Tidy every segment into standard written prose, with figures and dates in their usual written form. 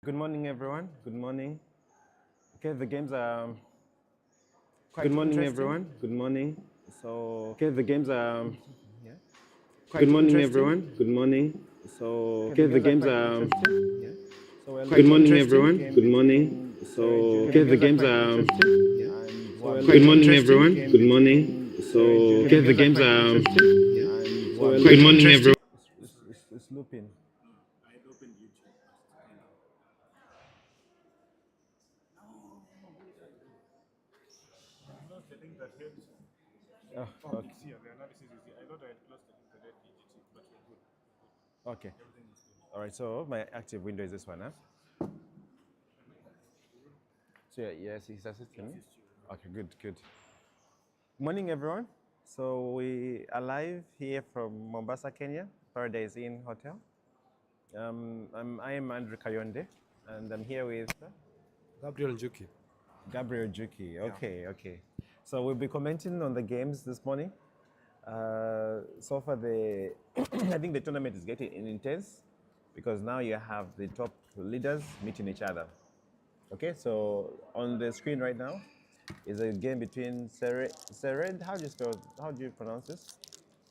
Good morning, everyone. Good morning. Okay, the games are quite Good morning, everyone. Good morning. So, okay, the games are yeah. Good morning, everyone. Good morning. So, okay, the games are yeah. So, good morning, everyone. Good morning. So, okay, the games are yeah. Good morning, everyone. Good morning. So, okay, the games are yeah. Good morning, everyone. It's looping. Oh, okay. The analysis is here. I thought I had closed the internet EGT, but we're good. Okay. All right. So my active window is this one, huh? So yeah, yes, he's assisting me. Okay, good, good. Morning, everyone. So we are live here from Mombasa, Kenya, Paradise Inn Hotel. I am Andrew Kayonde, and I'm here with Gabriel Njuki. Gabriel Juki. Okay, okay. So we'll be commenting on the games this morning. So far, the I think the tournament is getting intense because now you have the top leaders meeting each other. Okay, so on the screen right now is a game between Sered. How do you spell? How do you pronounce this?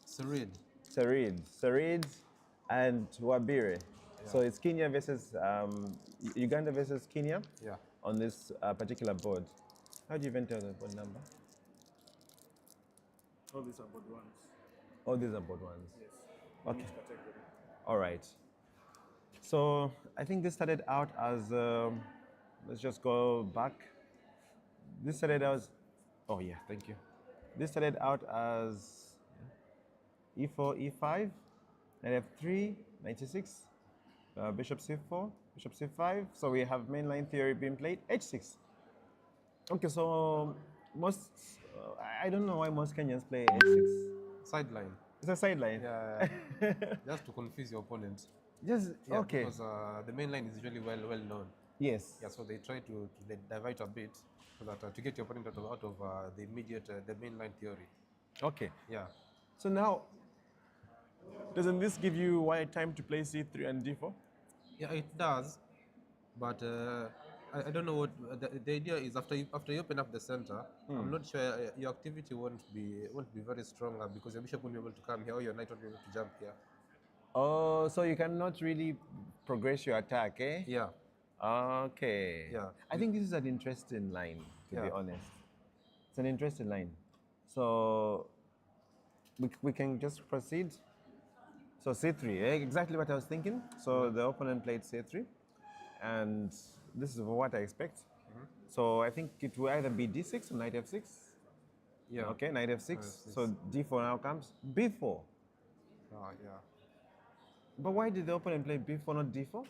Serid, and Wabire. Yeah. So it's Kenya versus Uganda versus Kenya. Yeah. On this particular board. How do you even tell the board number? All these are board ones. All these are board ones. Yes. Okay. All right. So I think this started out as, let's just go back. This started out, oh yeah, thank you. This started out as e4, e5, knight f3, 96, bishop c4, bishop c5. So we have mainline theory being played, h6. Okay, so most, I don't know why most Kenyans play h6. Sideline. It's a sideline. Yeah. Just to confuse your opponent. Just, yeah, okay. Because the main line is usually well known. Yes. Yeah, so they try to divert a bit so that to get your opponent out of the immediate the main line theory. Okay. Yeah. So now, doesn't this give you white time to play c3 and d4? Yeah, it does, but I don't know what the idea is. After you open up the center, I'm not sure your activity won't be very strong because your bishop won't be able to come here or your knight won't be able to jump here. Oh, so you cannot really progress your attack, eh? Yeah. Okay. Yeah. I think this is an interesting line, to be honest. It's an interesting line. So we can just proceed. So c3, exactly what I was thinking. So the opponent played c3, and this is what I expect. So I think it will either be d6 or knight f6. Yeah. Okay, knight f6. F6. So d4 now comes. b4. Yeah. But why did the opponent play b4, not d4?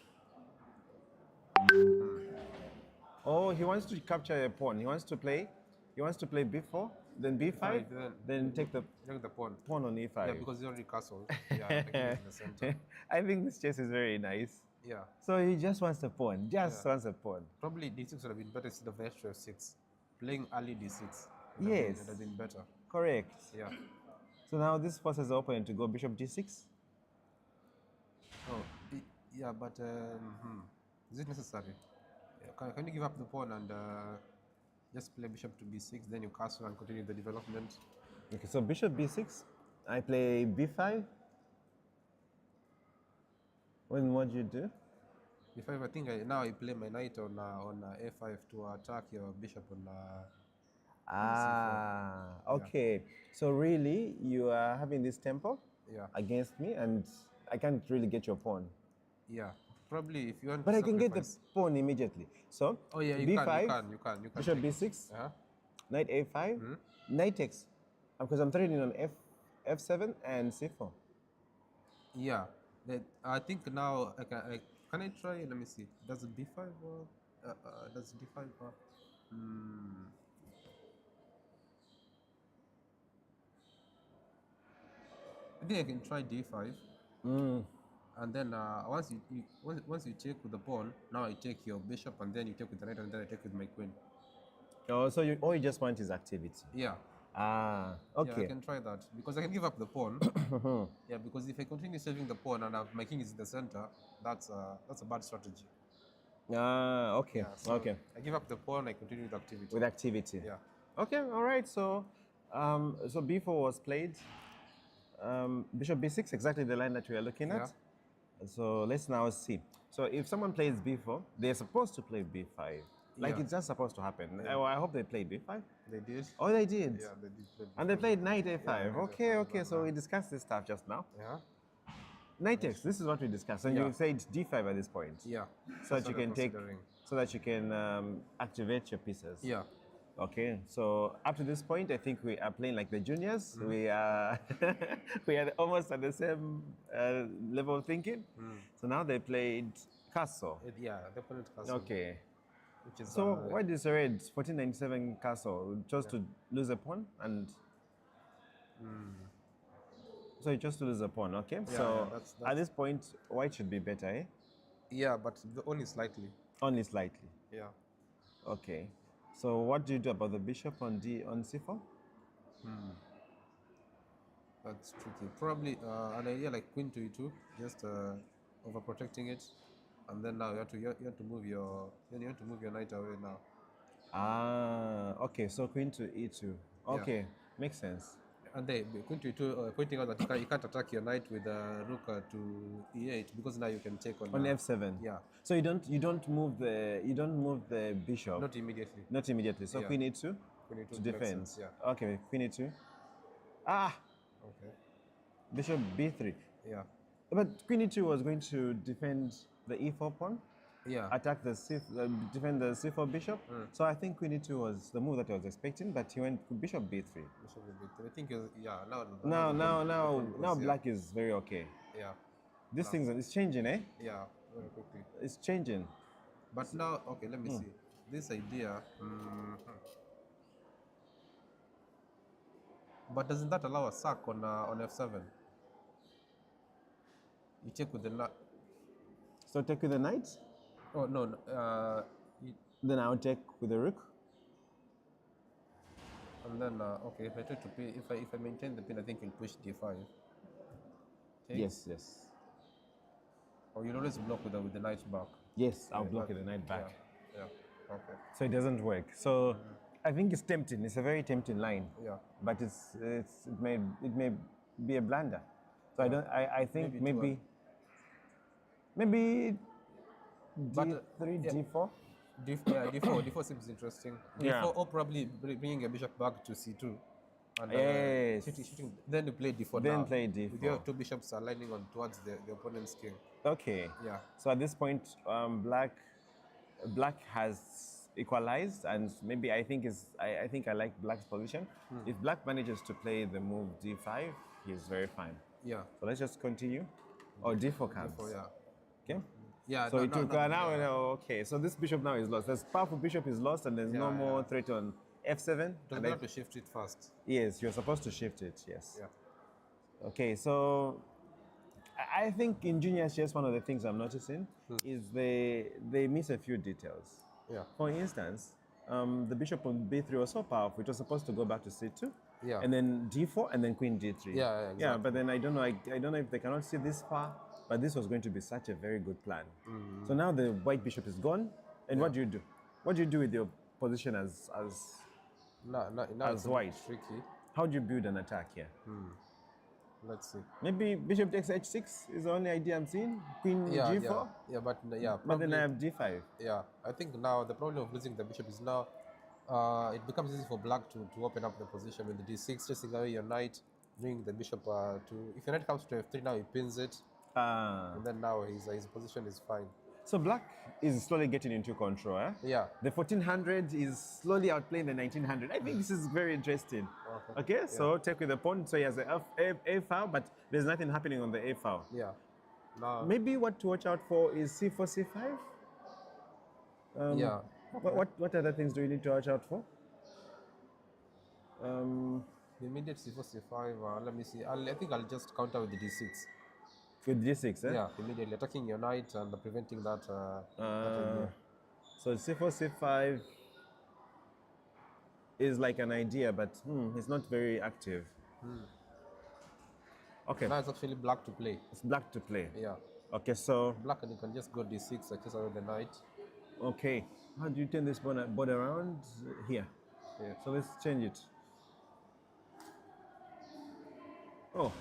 Oh, he wants to capture a pawn. He wants to play b4, then b5, Right, then take the the pawn. pawn on e5. Yeah, because he already castled. Yeah, taking it in the center. I think this chess is very nice. Yeah. So he just wants a pawn. Wants a pawn. Probably d6 would have been better instead of knight to f6. Playing early d6. Yes. Would have been better. Correct. Yeah. So now this forces the opponent to go bishop d6. Oh, yeah, but is it necessary? Yeah, can you give up the pawn and just play bishop to b6, then you castle and continue the development? Okay, so bishop b6. I play b5. What do you do? b5, I think now I play my knight on a5 to attack your bishop on okay. Yeah. So really, you are having this tempo against me, and I can't really get your pawn. Yeah, probably if you want. But I can get the pawn immediately. So you b5, can bishop b6, knight a5, knight takes, because I'm threatening on f7 and c4. Yeah, I think now can I try? Let me see. Does it b5 or does d5 or? I think I can try d5. And then once you take with the pawn, now I take your bishop, and then you take with the knight, and then I take with my queen. Oh, so all you just want is activity. Yeah. Okay. Yeah, I can try that because I can give up the pawn. Yeah, because if I continue saving the pawn and my king is in the center, that's a bad strategy. Okay. Yeah, so okay. I give up the pawn. I continue with activity. With activity. Yeah. Okay. All right. So, so b4 was played. Bishop b6, exactly the line that we are looking at. So let's now see. So if someone plays b4, they're supposed to play b5. Like it's just supposed to happen. Yeah. I hope they played b5. They did. Oh, they did. Yeah, they did play b5. And they played knight a5. Yeah, Okay. So we discussed this stuff just now. Yeah. Knight takes. This is what we discussed, and you said d5 at this point. Yeah. So that you can take. So that you can activate your pieces. Yeah. Okay, so up to this point, I think we are playing like the juniors. We are almost at the same level of thinking. So now they played castle. They played castle. Okay. Which is, so why did the red 1497 castle chose to lose a pawn and? So you chose to lose a pawn. Okay. So that's at this point, white should be better, eh? Yeah, but only slightly. Only slightly. Yeah. Okay. So what do you do about the bishop on c4? That's tricky. Probably an idea like queen to e2, just overprotecting it, and then now you have to move your knight away now. Okay. So queen to e2. Okay, makes sense. And then queen to e2, pointing out that you can't attack your knight with rook to e8 because now you can take on f7. Yeah. So you don't move the bishop. Not immediately. Not immediately. So queen e2. Queen e2 to defend. Sense, yeah. Okay, queen e2. Okay. Bishop b3. Yeah. But queen e2 was going to defend the e4 pawn. Yeah. Attack the defend the c4 bishop. So I think queen e2 was the move that I was expecting, but he went bishop b3. Bishop b3. I think now black is very okay. Yeah. This thing is changing, eh? Yeah, very quickly. It's changing. But now, okay, let me see. This idea. But doesn't that allow a sack on f7? You take with the knight. So take with the knight? Oh no. Then I'll take with the rook. And then okay, if I try to play, if I maintain the pin, I think you'll push d5. Okay? Yes. Or you'll always block with the knight back. Yes, I'll block with the knight back. Yeah. Okay. So it doesn't work. So I think it's tempting. It's a very tempting line. Yeah. But it may be a blunder. So I think maybe d3, d4. D4 seems interesting. D4 or probably bringing a bishop back to c2. And, yes. Shooting. Then you play d4 Then now. play d4. With your two bishops aligning on towards the opponent's king. Okay. Yeah. So at this point, black has equalized, and maybe I think I like Black's position. If Black manages to play the move d5, he's very fine. Yeah. So let's just continue. Or d4 comes. D4, yeah. Okay. Yeah. So it took now. Yeah. Okay. So this bishop now is lost. This powerful bishop is lost, and there's no more threat on f7. Don't have to shift it first. Yes, you're supposed to shift it. Yes. Yeah. Okay. So I think in junior chess, one of the things I'm noticing is they miss a few details. Yeah. For instance, the bishop on b3 was so powerful. It was supposed to go back to c2. Yeah. And then d4 and then queen d3. Yeah, exactly. Yeah, but then I don't know. I don't know if they cannot see this far. But this was going to be such a very good plan. So now the white bishop is gone. And what do you do? What do you do with your position as Now as white? Tricky. How do you build an attack here? Let's see. Maybe bishop takes h6 is the only idea I'm seeing. Queen g4. But But then I have d5. Yeah, I think now the problem of losing the bishop is now it becomes easy for Black to open up the position with the d6, chasing away your knight, bringing the bishop to. If your knight comes to f3 now, he pins it, and then now his position is fine. So Black is slowly getting into control. Eh? Yeah. The 1400 is slowly outplaying the 1900. I think this is very interesting. Okay, so take with the pawn. So he has a file, but there's nothing happening on the a file. Yeah. Now. Maybe what to watch out for is c4, c5. Yeah. What other things do you need to watch out for? The immediate c4, c5. Let me see. I think I'll just counter with the d6. With d6, eh? Yeah, immediately attacking your knight and preventing that. So c4, c5 is like an idea, but it's not very active. Okay. Now it's actually Black to play. It's Black to play. Yeah. Okay, so Black, and you can just go d6, chase away the knight. okay. How do you turn this board around? Here. Yeah. So let's change it. Oh.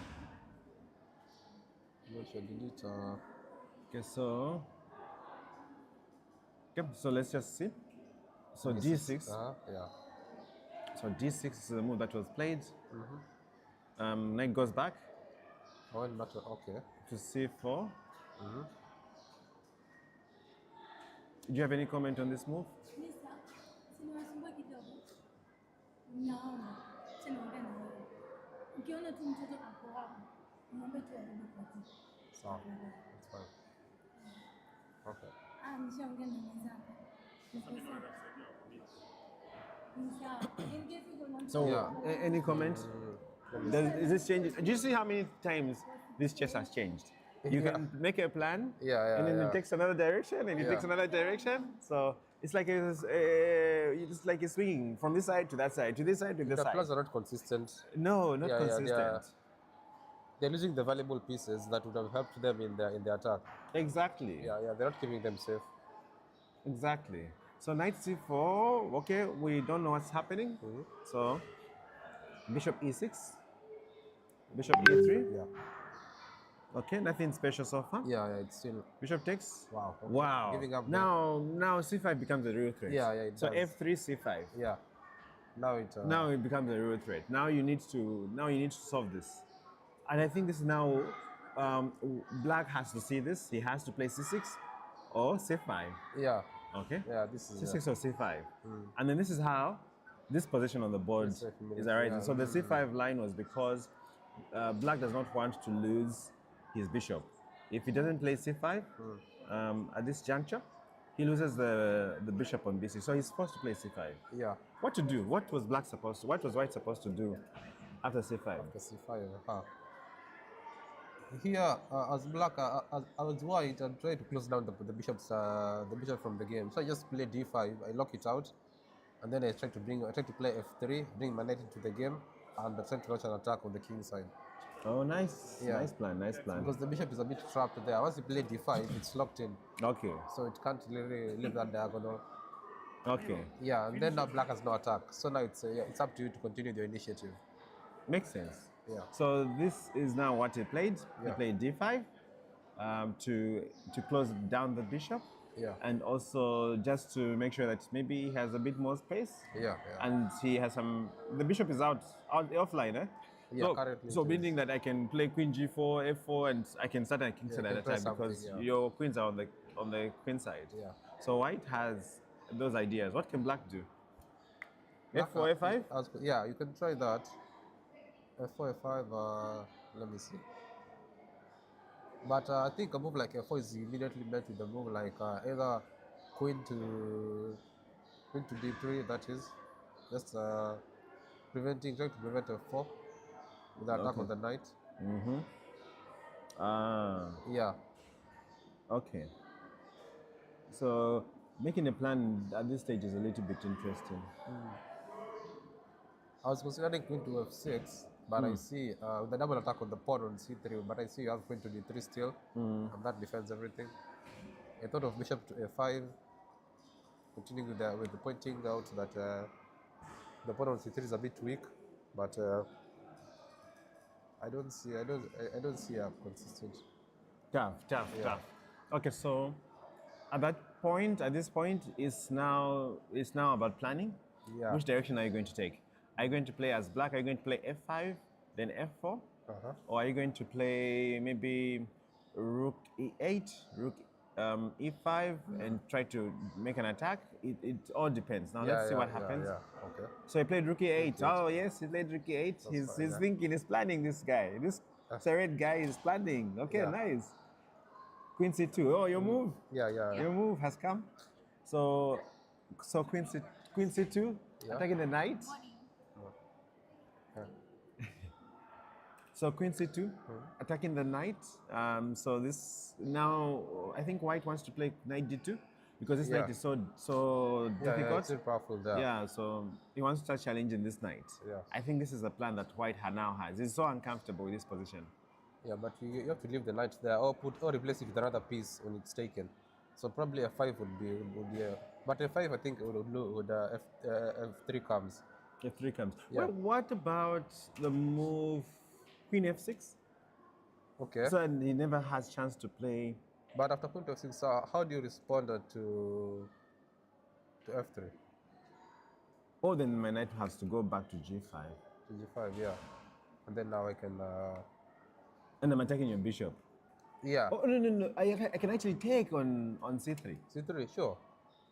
What should I delete? Okay, so. Okay, so let's just see. So d6. Yeah. So d6 is the move that was played. Knight goes back. Oh, not okay. To c4. Do you have any comment on this move? Sinawasumbua kidogo. Naona tena ongea na wewe. Ukiona tu mtoto ako hapo, muombe tu arudi kwa kiti. Sawa. That's fine. Okay. Nishaongea na mwenzangu. So, any comment? Is this changing? Do you see how many times this chess has changed? You can make a plan, and then it takes another direction, and it takes another direction. So it's like it's like it's swinging from this side to that side, to this side to this The side. plans are not consistent. No, not consistent. They're losing the valuable pieces that would have helped them in their attack. Exactly. Yeah, they're not keeping them safe. Exactly. So knight c4. Okay, we don't know what's happening. So bishop e6, bishop e3. Yeah. Okay, nothing special so far. Yeah, it's still. Bishop takes. Wow. Okay. Wow. Giving up. Now c5 becomes a real threat. Yeah, it So does. f3, c5. Yeah. Now it becomes a real threat. Now you need to solve this, and I think this is now. Black has to see this. He has to play c6 or c5. Yeah. Okay. Yeah. This is c6 or c5, and then this is how this position on the board is arising. Yeah. So the c5 line was because Black does not want to lose his bishop. If he doesn't play c5 at this juncture, he loses the bishop on b6. So he's forced to play c5. Yeah. What to do? What was What was White supposed to do after c5? After c5. Here, as Black, as White, I'm trying to close down the bishop from the game. So I just play d5. I lock it out, and then I try to play f3, bring my knight into the game, and I try to launch an attack on the king side. Oh, nice. Yeah. Nice plan. Nice plan. Because the bishop is a bit trapped there. Once you play d5, it's locked in. Okay. So it can't really leave that diagonal. Okay. Yeah, and then now Black has no attack. So now it's up to you to continue the initiative. Makes sense. Yeah. So this is now what he played. He played d5 to close down the bishop. Yeah. And also just to make sure that maybe he has a bit more space. Yeah. And he has some. The bishop is out offline, eh? Yeah, currently. So meaning that I can play queen g4, f4, and I can start a king side at a time because your queens are on the queen side. Yeah. So White has those ideas. What can black do? Black, F4, F5? yeah, you can try that. F4, F5. Let me see. But I think a move like F4 is immediately met with a move like either queen to D3. That is just trying to prevent F4 with the attack on the knight. Yeah. Okay. So making a plan at this stage is a little bit interesting. I was considering queen to F6, but I see with the double attack on the pawn on C3, but I see you have queen to D3 still, and that defends everything. I thought of bishop to A5, continuing with the pointing out that the pawn on C3 is a bit weak, but I don't see a consistent. Tough. Okay, so at this point, it's now about planning. Yeah. Which direction are you going to take? Are you going to play as black? Are you going to play F5, then F4? Or are you going to play maybe Rook E8, Rook E5, and try to make an attack? It all depends. Now let's see what happens. Okay. So he played Rook E8. Oh yes, he played Rook E8. He's thinking, he's planning this guy. This red guy is planning. Okay, nice. Queen C2. Oh, your move. Yeah. Your move has come. So Queen C2, attacking the knight. So Queen C2, attacking the knight. So this now, I think White wants to play Knight D2 because this knight is so difficult. Yeah, it's very powerful there. Yeah, so he wants to start challenging this knight. Yeah. I think this is a plan that White now has. He's so uncomfortable with this position. Yeah, but you have to leave the knight there, or replace it with another piece when it's taken. So probably F5 would be but F5 I think would F3 comes. F3 comes. Yeah. Well, what about the move Queen F6? Okay. So he never has chance to play. But after Queen F6, how do you respond to F3? Oh, then my knight has to go back to G5. To G5, yeah. And then now I can. And I'm attacking your bishop. Yeah. Oh no! I can actually take on C3. C3, sure.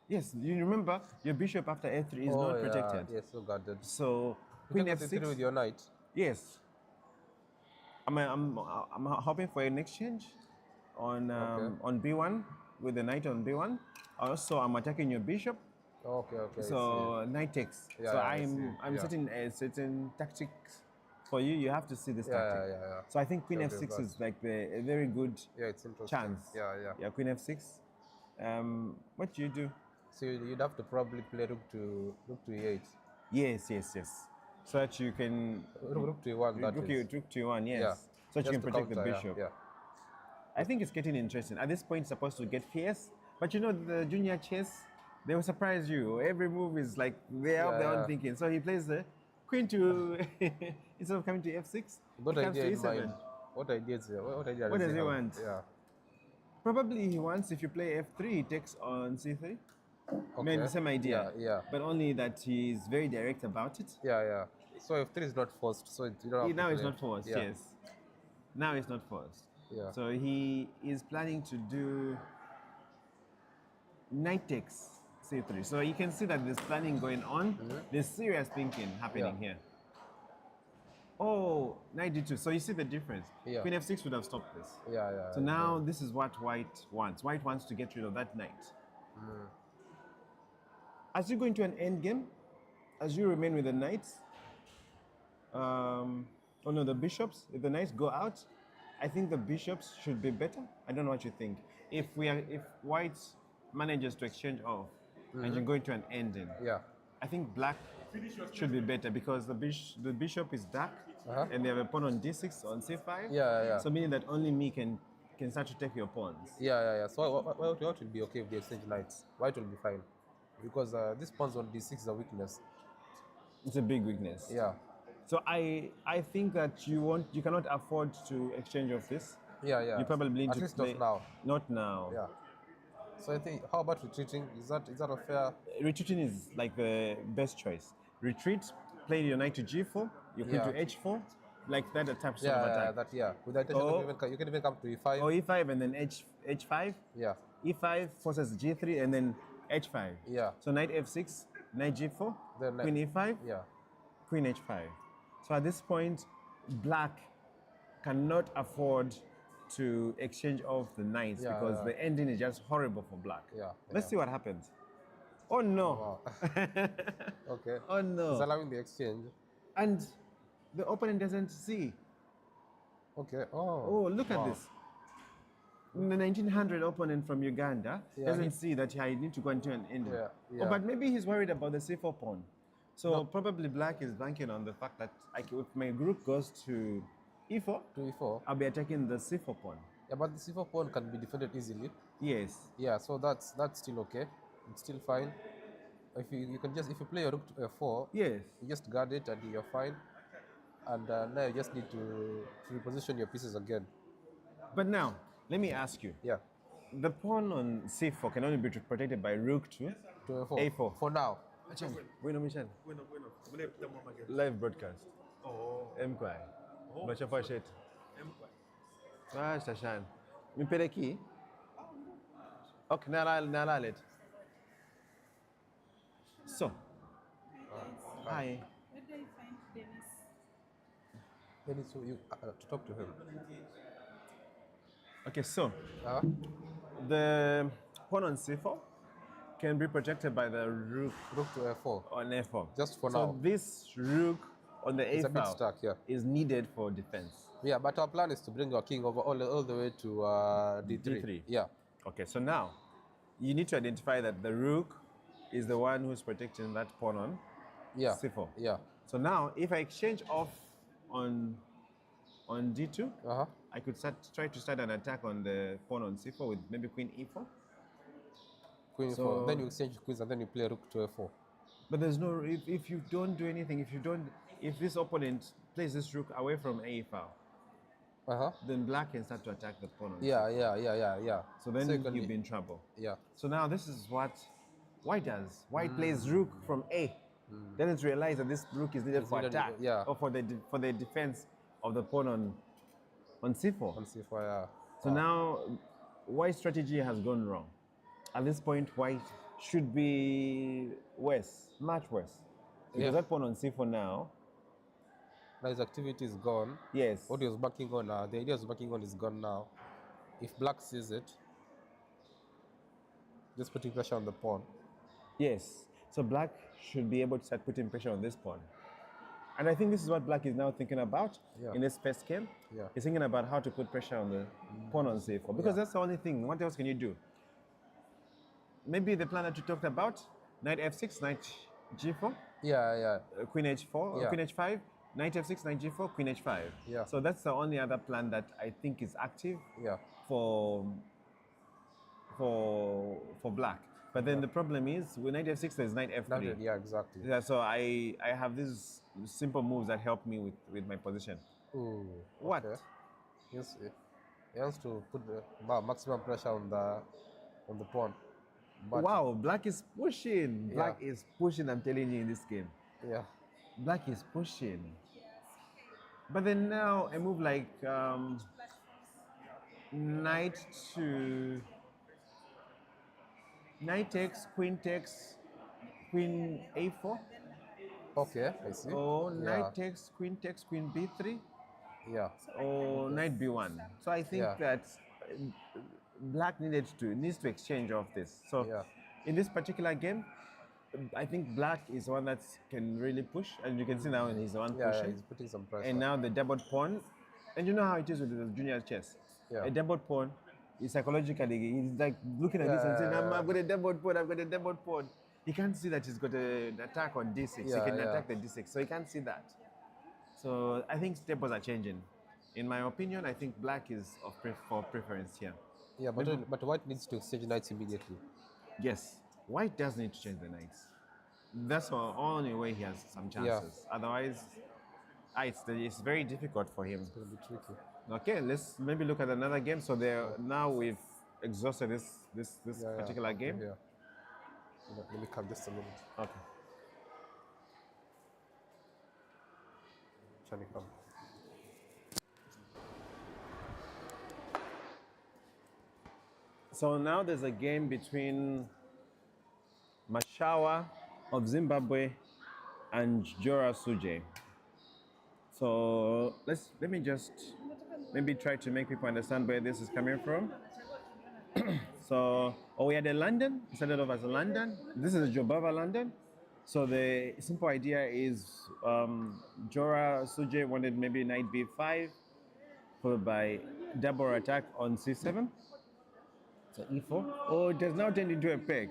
Yes, you remember your bishop after F3 is not protected. Yes, so guarded. So You Queen can F6 go C3 with your knight. Yes. I'm hoping for an exchange on B1 with the knight on B1. Also, I'm attacking your bishop. Okay. So knight takes. Yeah, so yeah, I'm setting a certain tactics for you. You have to see this tactic. Yeah. So I think Queen F6 is like a very good it's interesting. chance. Yeah. Queen F6. What do you do? So you'd have to probably play rook to E8. Yes. So that you can Rook to E1. Rook to E1. Yes. Yeah. So that you Just can to protect the counter, bishop. Yeah. I think it's getting interesting. At this point, it's supposed to get fierce. But you know, the junior chess, they will surprise you. Every move is like they have their own thinking. So he plays the queen to instead of coming to F6, What he comes idea to in E7. mind? What idea What does he want? Yeah. Probably he wants, if you play F3, he takes on C3. Maybe the same idea. Yeah. But only that he's very direct about it. Yeah. So F3 is not forced. So you don't have Now to it's play. not forced, Yeah. yes. Now it's not forced. Yeah. So he is planning to do knight takes C3. So you can see that there's planning going on. There's serious thinking happening here. Oh, knight D2. So you see the difference. Yeah. Queen F6 would have stopped this. Yeah. So now this is what White wants. White wants to get rid of that knight. As you go into an end game, as you remain with the knights, the bishops, if the knights go out, I think the bishops should be better. I don't know what you think. If White manages to exchange off and you go into an ending, I think black should be better because the bishop is dark and they have a pawn on D6 on C5. Yeah. So meaning that only me can start to take your pawns. Yeah. So White will be okay if they exchange knights. White will be fine because this pawns on D6 is a weakness. It's a big weakness. Yeah. So I think that you cannot afford to exchange off this. Yeah. You probably need At to least play. not now. Not now. Yeah. So I think, how about retreating? Is that a fair? Retreating is like the best choice. Retreat, play your knight to G4, your queen to H4, like that type of attack. With the intention you can even come to E5. Or E5 and then H5. Yeah. E5 forces G3 and then h5. Yeah. So knight f6, knight g4, Then queen e5, Yeah. queen h5. So at this point, black cannot afford to exchange off the knights Yeah, because yeah. the ending is just horrible for black. Yeah, Let's yeah. see what happens. Oh no! Wow. Okay. Oh no! He's allowing the exchange. And the opponent doesn't see. Okay. Oh, look at wow. this. The 1900 opponent from Uganda Yeah, doesn't he- see that I need to go into an ending. Yeah, Oh, yeah. but maybe he's worried about the c4 pawn. So No. probably black is banking on the fact that if my group goes to e4, To e4. I'll be attacking the c4 pawn. Yeah, but the c4 pawn can be defended easily. Yes. Yeah, so that's still okay. It's still fine. If you can just, if you play your rook to f4, Yes. you just guard it and you're fine. And now you just need to reposition your pieces again. But now, let me ask you. Yeah, The pawn on c4 can only be protected by rook to to f4. A4. For now. Bueno, Michel. Live broadcast. Mkwai. Mashawa shit. Ah, Shashan. Mipeleki. Okay, nalalet. So, hi. Where do you find Dennis? Then it's you to talk to him. Okay, so Uh, the pawn on c4 can be protected by the rook rook to f4. on f4. Just for so now. this rook on the It's a a bit file stuck, yeah. is needed for defense. Yeah, but our plan is to bring our king over all the way to d3. D3. Yeah. Okay, so now you need to identify that the rook is the one who's protecting that pawn on Yeah. c4. Yeah. So now if I exchange off on d2, Uh-huh. I could try to start an attack on the pawn on c4 with maybe queen e4. Queen So- 4. Then you exchange queens and then you play rook to f4. But there's no, if you don't do anything, if this opponent plays this rook away from a file, Uh-huh. then black can start to attack the pawn on Yeah, c4. yeah. So then you can you'll be in trouble. Yeah. So now this is what white does. White plays rook from a. Doesn't realize that this rook is needed It's for needed, attack yeah. or for the defense of the pawn on c4. On c4, yeah. So now white's strategy has gone wrong. At this point, white should be worse, much worse. Because Yeah. that pawn on c4 now, Now his activity is gone. yes. What he was banking on, the idea he was banking on is gone now. If black sees it, just putting pressure on the pawn. Yes. So black should be able to start putting pressure on this pawn. And I think this is what black is now thinking about Yeah. in this first game. Yeah. He's thinking about how to put pressure on the pawn on c4 because that's the only thing. What else can you do? Maybe the plan that you talked about, knight f6, knight g4, Yeah. queen h4, Yeah. queen h5, knight f6, knight g4, queen h5. Yeah. So that's the only other plan that I think is active Yeah. for black. But then the problem is with knight f6 there's knight f3. Yeah, exactly. Yeah, so I have these simple moves that help me with my position. Ooh, What? okay. Yes, he has to put the maximum pressure on the pawn. But Wow, black is pushing. Black is pushing, I'm telling you, in this game. Yeah. Black is pushing. But then now a move like knight takes, queen a4. Okay, I see. Or Yeah. knight takes, queen b3. Yeah. Or knight b1. So I think Yeah. that black needs to exchange off this. So Yeah. in this particular game, I think black is the one that can really push, and you can see now he's the one Yeah, pushing. he's putting some pressure. And now the doubled pawn, and you know how it is with the junior chess. Yeah. A doubled pawn is psychologically, he's like looking at this and saying, Yeah. I've got a doubled pawn. He can't see that he's got an attack on d6. Yeah, he can yeah. attack the d6, so he can't see that. So I think tables are changing. In my opinion, I think black is for preference here. Yeah, but white needs to exchange knights immediately. Yes, white does need to change the knights. That's the only way he has some chances. Otherwise, it's very difficult for him. It's gonna be tricky. Okay, let's maybe look at another game. So now we've exhausted this Yeah, particular okay, game. Yeah. Let me come just a minute. Okay. Shall we come? So now there's a game between Mashawa of Zimbabwe, and Jorah Sujay. So let me just maybe try to make people understand where this is coming from. So we had a London, started off as a London. This is a Jobava London. So the simple idea is Jorah Sujay wanted maybe knight b5, followed by double attack on c7. So e4. Oh, it has now turned into a peg.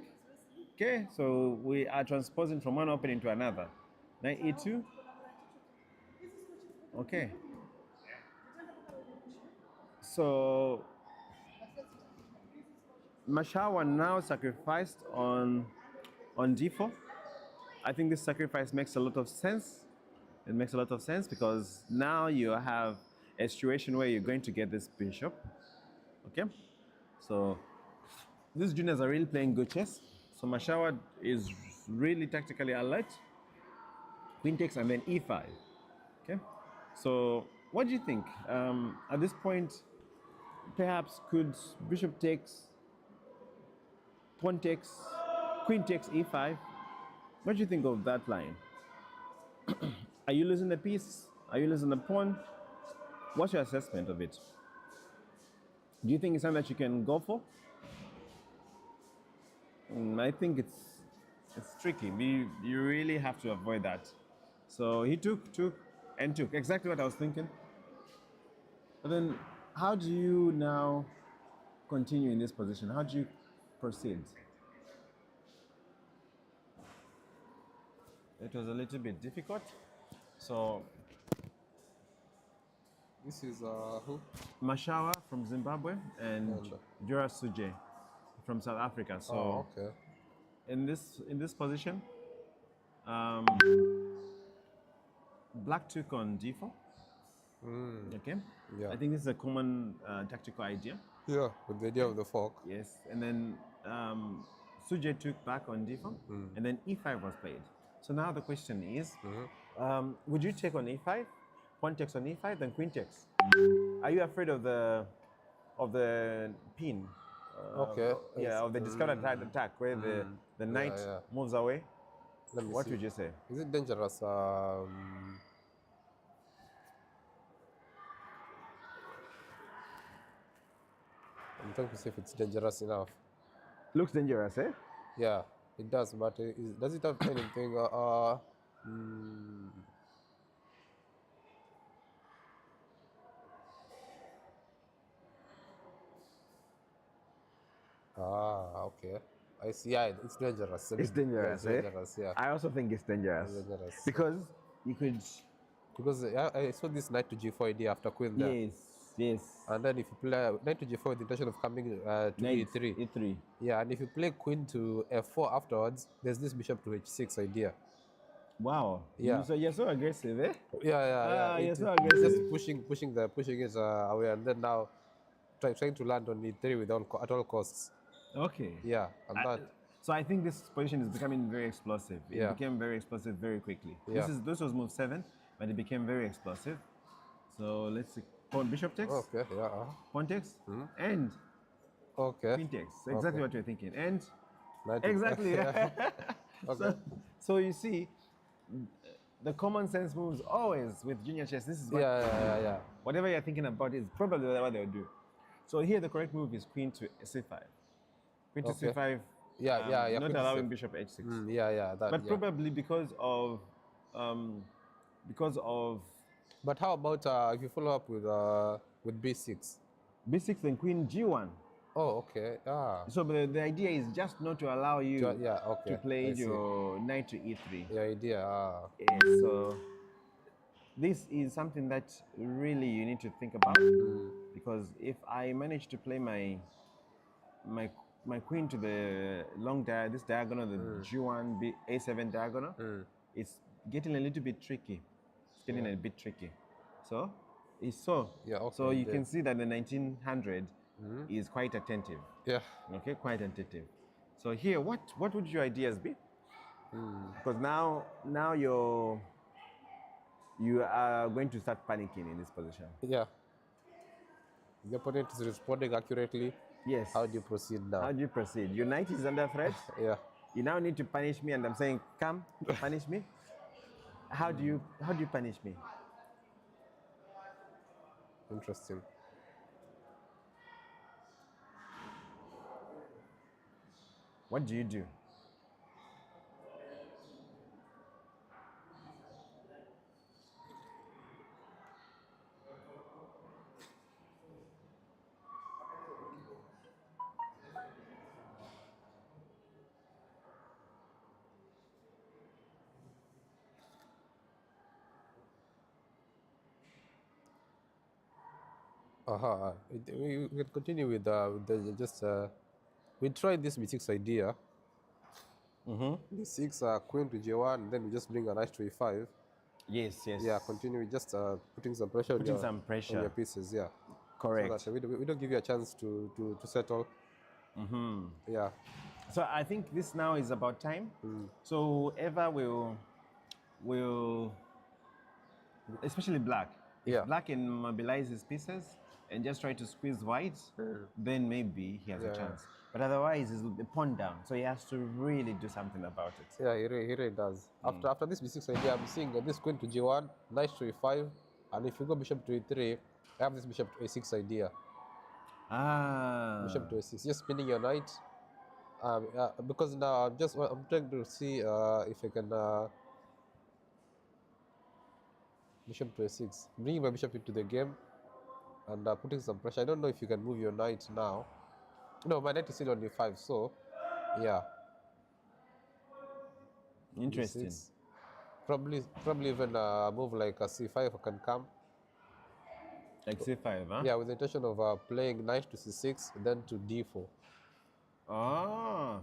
Okay, so we are transposing from one opening to another. Knight e2. Okay. So Mashawa now sacrificed on d4. I think this sacrifice makes a lot of sense. It makes a lot of sense because now you have a situation where you're going to get this bishop. Okay, so these juniors are really playing good chess. So Mashawa is really tactically alert. Queen takes and then e5. Okay, so what do you think? At this point, perhaps could bishop takes, pawn takes, queen takes e5? What do you think of that line? Are you losing the piece? Are you losing the pawn? What's your assessment of it? Do you think it's something that you can go for? I think it's tricky. You really have to avoid that. So he took, and took. Exactly what I was thinking. But then, how do you now continue in this position? How do you proceed? It was a little bit difficult. So This is who? Mashawa from Zimbabwe and Jorah Sujay from South Africa. So okay. in this position, black took on d4. Okay. Yeah. I think this is a common tactical idea. Yeah, with the idea of the fork. Yes. And then Sujay took back on d4, and then e5 was played. So now the question is, would you take on e5? Pawn takes on e5, then queen takes. Are you afraid of the pin? Okay. Yeah, of the discovered attack where the knight moves away. What would you say? Is it dangerous? I'm trying to see if it's dangerous enough. Looks dangerous, eh? Yeah, it does, but does it have anything? Okay. I see. Yeah, it's dangerous. It's dangerous, yeah, it's dangerous, yeah. I also think it's dangerous. It's dangerous. Because you could... Because I saw this knight to g4 idea after queen there. Yes. And then if you play knight to g4 with the intention of coming to Knight e3. e3. Yeah, and if you play queen to f4 afterwards, there's this bishop to h6 idea. Wow. Yeah. So you're so aggressive, eh? Yeah. You're so aggressive. Just pushing it away, and then now trying to land on e3 at all costs. Okay. Yeah, and that. So I think this position is becoming very explosive. It Yeah. became very explosive very quickly. Yeah. This was move 7, but it became very explosive. So let's see. Pawn bishop takes. Okay. Yeah. Pawn takes. And Okay. queen takes. Exactly what you're thinking. And Knight exactly. yeah. Okay. So you see, the common sense moves always with junior chess. This is what Yeah. whatever you're thinking about is probably what they'll do. So here the correct move is queen to c5. Queen to Okay. c5. Yeah. Not queen to allowing c5. bishop h6. Yeah. That. But yeah. probably because of But how about if you follow up with b6? b6 and queen g1. Oh, okay. So the idea is just not to allow you to play I see. your knight to e3. The idea. Yes, so this is something that really you need to think about, because if I manage to play my queen to the this diagonal, the g1 a7 diagonal, it's getting a little bit tricky. It's getting a bit tricky. So so you can see that the 1900 is quite attentive. Yeah. Okay, quite attentive. So here, what would your ideas be? Because now you are going to start panicking in this position. Yeah. The opponent is responding accurately. Yes. How do you proceed now? How do you proceed? Your knight is under threat. Yeah. You now need to punish me, and I'm saying, come, punish me. How do you punish me? Interesting. What do you do? We can continue with the just. We tried this B6 idea. B6 queen to J1, then we just bring a knight to E5. Yes, yes. Yeah, continue with just putting some pressure on your pieces. Yeah, Correct. So that we don't give you a chance to settle. Yeah. So I think this now is about time. So Eva will, especially black. Yeah. If black can mobilize his pieces and just try to squeeze white, then maybe he has a chance. But otherwise, he's a pawn down. So he has to really do something about it. Yeah, he really does. After this B6 idea, I'm seeing this queen to G1, knight to E5, and if you go bishop to E3, I have this bishop to A6 idea. Bishop to A6, just spinning your knight. Because now I'm trying to see if I can bishop to A6, bringing my bishop into the game and putting some pressure. I don't know if you can move your knight now. No, my knight is still on E5, so yeah. Interesting. E6. Probably even a move like a C5 can come. Like C5, huh? Yeah, with the intention of playing knight to C6, then to D4.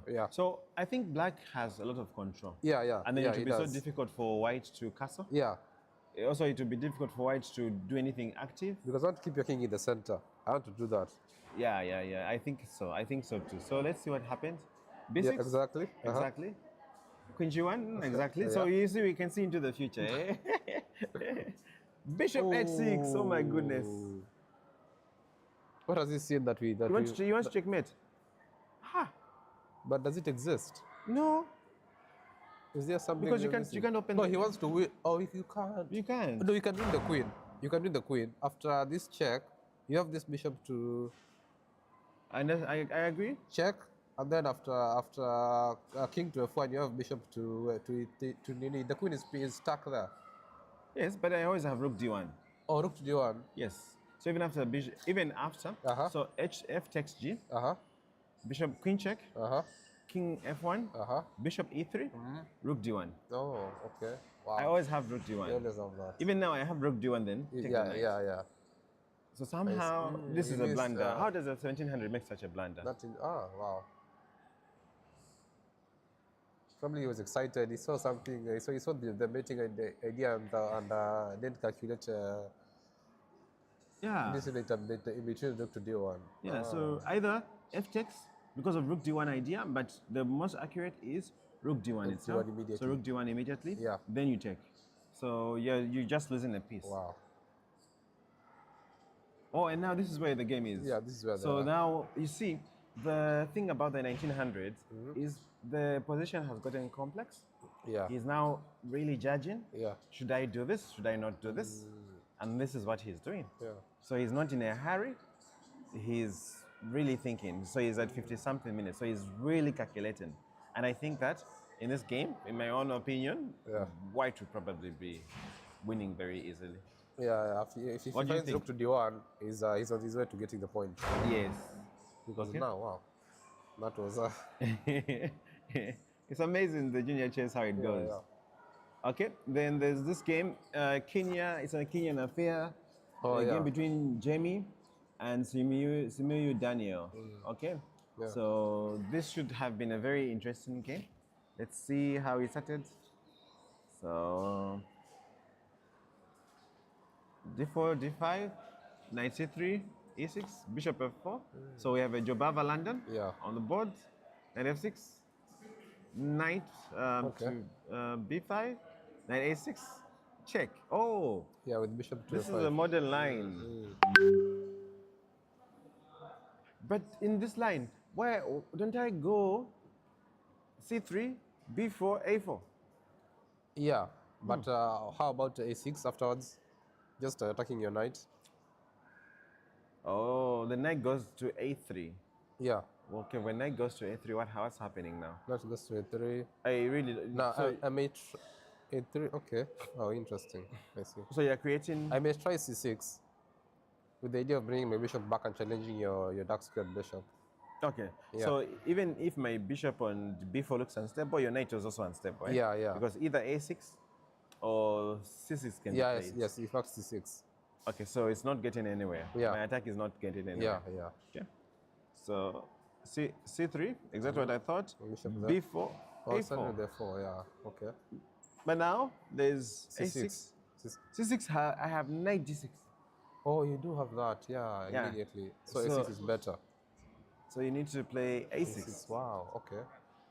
Yeah. So I think black has a lot of control. Yeah. And then yeah, it will be so difficult for white to castle. Yeah. Also, it will be difficult for white to do anything active. Because I want to keep your king in the center. I want to do that. Yeah. I think so too. So let's see what happens. B6. Yeah, exactly. Exactly. Queen G1, exactly. Yeah. So you see, we can see into the future. Eh? Bishop H6. Oh my goodness. What has he seen that we You want to checkmate? Ha! But does it exist? No. Is there something? Because you can't open. No, he wants to win. Oh, if you can't. You can. No, you can win the queen. You can win the queen. After this check, you have this bishop to I agree. check, and then after king to F1, you have bishop to Nini. The queen is stuck there. Yes, but I always have rook D1. Oh, rook to D1. Yes. So even after bishop, so F takes G. Bishop queen check. King F1. Bishop E3. Rook D1. Oh, okay. Wow. I always have rook D1. You always have that. Even now, I have rook D1 then. Take the knight. Yeah. So somehow, this is a blunder. How does a 1700 make such a blunder? Wow. Probably he was excited. He saw something. He saw the mating idea and didn't calculate. This is in between rook to D1. Yeah. So either F takes because of rook D1 idea, but the most accurate is rook D1 itself. So rook D1 immediately. Yeah. Then you take. So you're just losing a piece. Wow. Oh, and now this is where the game is. Yeah, this is where. So now you see, the thing about the 1900s is the position has gotten complex. Yeah. He's now really judging. Yeah. Should I do this? Should I not do this? And this is what he's doing. Yeah. So he's not in a hurry. He's really thinking. So he's at 50-something minutes. So he's really calculating. And I think that in this game, in my own opinion, white would probably be winning very easily. Yeah, if he finds rook to D1, he's on his way to getting the point. Yes. Because now, wow, that was... It's amazing the junior chess how it goes. Yeah. Okay, then there's this game, Kenya. It's a Kenyan affair. A game between Jamie and Sime Daniel. Okay, so this should have been a very interesting game. Let's see how it started. So D4, D5, knight C3, E6, bishop F4. So we have a Jobava London on the board. Knight F6, knight to B5, knight A6, check. Oh, yeah, with bishop to this F5. is a modern line. But in this line, why don't I go C3, B4, A4. Yeah, but how about A6 afterwards? Just attacking your knight. Oh, the knight goes to A3. Yeah, Okay, when knight goes to A3, what's happening now? knight goes to A3. I really... No, so, I may A3. Okay. Oh, interesting. I see. so you're creating... I may try C6 with the idea of bringing my bishop back and challenging your dark squared bishop. Okay, Yeah. so even if my bishop on B4 looks unstable, your knight is also unstable, right? Yeah, yeah. Because either A6 or C6 can be Yes, played. yes, in fact C6. Okay, so it's not getting anywhere. Yeah. My attack is not getting anywhere. Yeah, yeah. Okay. So C3, exactly what I thought. Bishop there. B4, Oh, suddenly A4. therefore, yeah. Okay. But now there's C6. A6. C6, I have knight G6. Oh, you do have that, yeah, Yeah. immediately. So So- A6 is better. So you need to play A6. A6, wow, okay.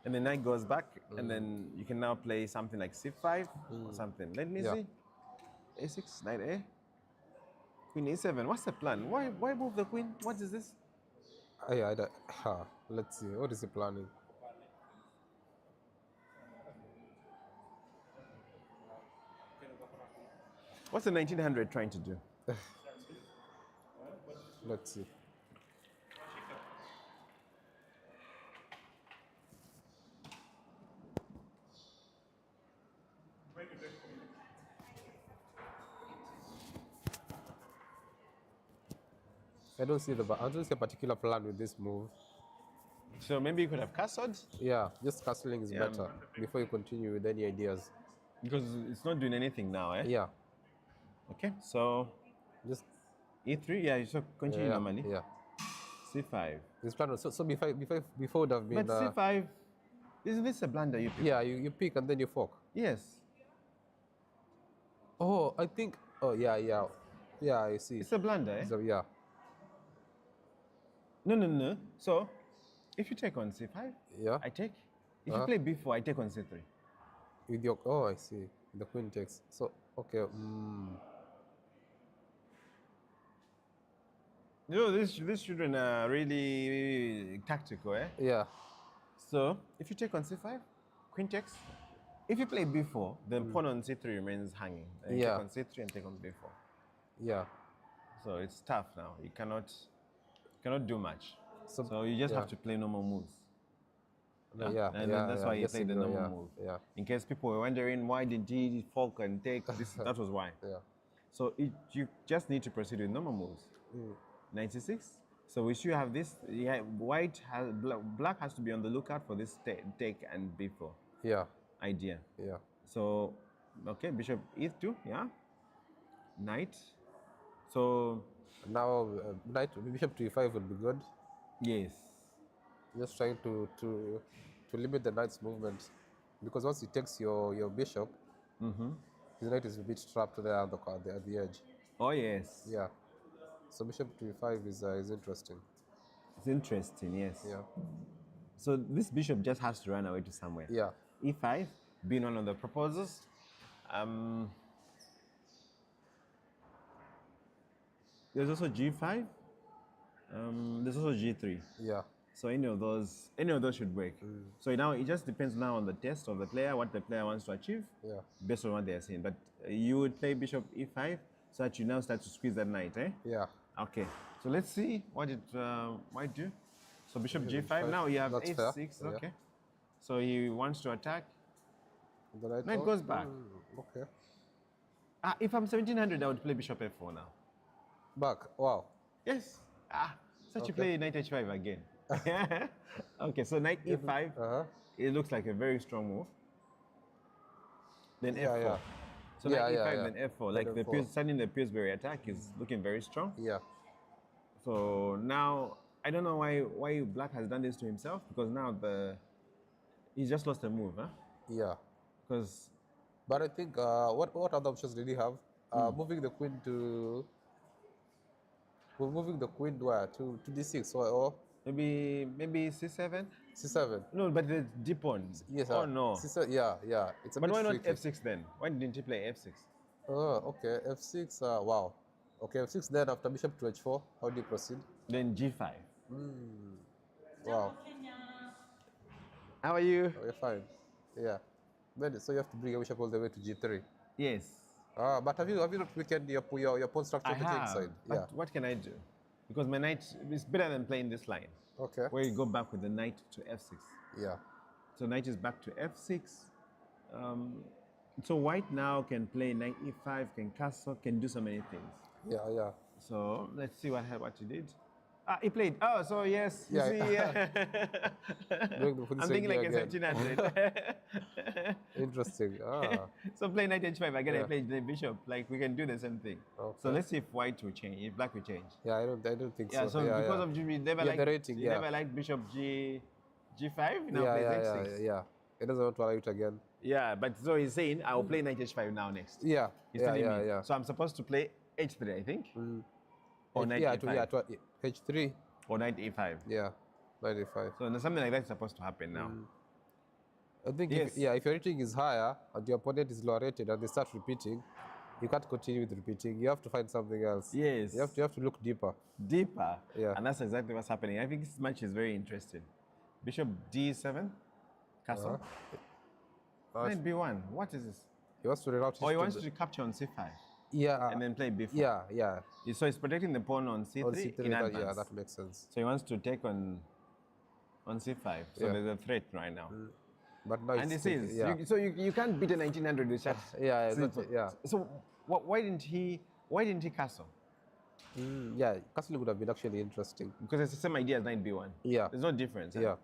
And the knight goes back, and then you can now play something like C5 or something. Let me Yeah. see. A6, knight A. Queen A7. What's the plan? Why move the queen? What is this? Let's see, what is he planning? What's the 1900 trying to do? Let's see. I don't see a particular plan with this move. So maybe you could have castled, Yeah, just castling is Yeah. better before you continue with any ideas. because it's not doing anything now, eh? Yeah, Okay, so just E3, yeah, so continue yeah, normally. Yeah, C5. this plan. So before would have been. But C5, isn't this a blunder you pick? Yeah, you pick and then you fork. Yes. Oh, I think. Oh yeah, yeah, yeah. I see. It's a blunder, eh? So yeah, No. So, if you take on C5, yeah. I take. If you play B4, I take on C3. With your I see. The queen takes. So okay. You know, these children are really tactical, eh? Yeah. So, if you take on C5, queen takes. If you play B4, then pawn on C3 remains hanging. And you Yeah. take on C3 and take on B4. Yeah. So it's tough now. You cannot do much. So- So you just yeah. have to play normal moves. Yeah. And yeah, that's yeah, why you yes, play the you go, normal yeah, move. Yeah. In case people were wondering why did he fork and take this, that was why. Yeah. So you just need to proceed with normal moves. 96. So we should have this. Yeah, black has to be on the lookout for this take and B4 Yeah. idea. Yeah. So okay, bishop E2, yeah. Knight. So Now knight bishop to e5 would be good. yes. Just trying to limit the knight's movement, because once he takes your bishop, his knight is a bit trapped there at the edge. Oh yes. Yeah. So bishop to e5 is interesting. It's interesting, yes. Yeah. So this bishop just has to run away to somewhere. Yeah. E5 being one of the proposals. There's also G5. There's also G3. Yeah. So any of those should work. So now it just depends now on the test of the player, what the player wants to achieve, Yeah. based on what they are seeing. But you would play bishop E5 so that you now start to squeeze that knight, eh? Yeah. Okay. So let's see what it might do. So bishop G5. Now you have That's H6. fair, yeah. Okay. So he wants to attack. The knight Knight goes back. Okay. If I'm 1700, I would play bishop F4 now. Back. Wow. Yes. So you play knight H5 again. Okay, so knight E5, it looks like a very strong move. Then F4. Yeah. So Yeah, knight E5, yeah, yeah. then F4. Knight Like the F4. suddenly the Pillsbury attack is looking very strong. Yeah. So now, I don't know why Black has done this to himself, because now he's just lost a move, huh? Yeah. Because But I think what other options did he have? Moving the queen to. We're moving the queen where to d6 or maybe C7? c7. No, but the deep pawn. Yes. Oh no. C7, yeah. It's a But bit why not tricky. F6 then? Why didn't he play F6? Oh, okay. F6. Wow. Okay, F6. Then after bishop to h4, how do you proceed? Then G5. Wow. How are you? Oh, you're fine. Yeah. Then, so you have to bring your bishop all the way to G3. Yes. But have you not weakened your pawn structure I on the king have. side? But Yeah. what can I do? Because my knight is better than playing this line, Okay. where you go back with the knight to f6. Yeah. So knight is back to f6. So white now can play knight e5, can castle, can do so many things. Yeah, yeah. So let's see what he did. He played. Oh, so yes. You Yeah. see, Doing the I'm thinking like a again. 1700. Interesting. So play knight h5 again. I Yeah. played the bishop. Like we can do the same thing. Okay. So let's see if white will change. If black will change. Yeah, I don't think Yeah. so. So because of Jimmy, never Yeah, liked the rating, he yeah. never liked bishop g5. Now Yeah, plays yeah, h6. yeah. It doesn't want to allow it again. Yeah, but so he's saying I will play knight h5 now next. Yeah. He's yeah, telling yeah, me. yeah. So I'm supposed to play h3, I think, or knight yeah, e5, H3. or knight e5. Yeah. 95. So something like that is supposed to happen now. I think Yes. if your rating is higher and your opponent is lower rated and they start repeating, you can't continue with repeating. You have to find something else. Yes. You have to look deeper. Deeper. Yeah. And that's exactly what's happening. I think this match is very interesting. Bishop d7, castle. Knight b1. What is this? He wants to reroute his Oh, he wants to capture on c5 Yeah. and then play b4. Yeah. So he's protecting the pawn on c3, On C3, in advance. yeah, that makes sense. So he wants to take on c5. So Yeah. there's a threat right now. But now And it's this is, yeah. so you can't beat a 1900 with such. Yeah, simple. yeah. So why didn't he castle? Yeah, castling would have been actually interesting. Because it's the same idea as knight b1. Yeah. There's no difference. Yeah.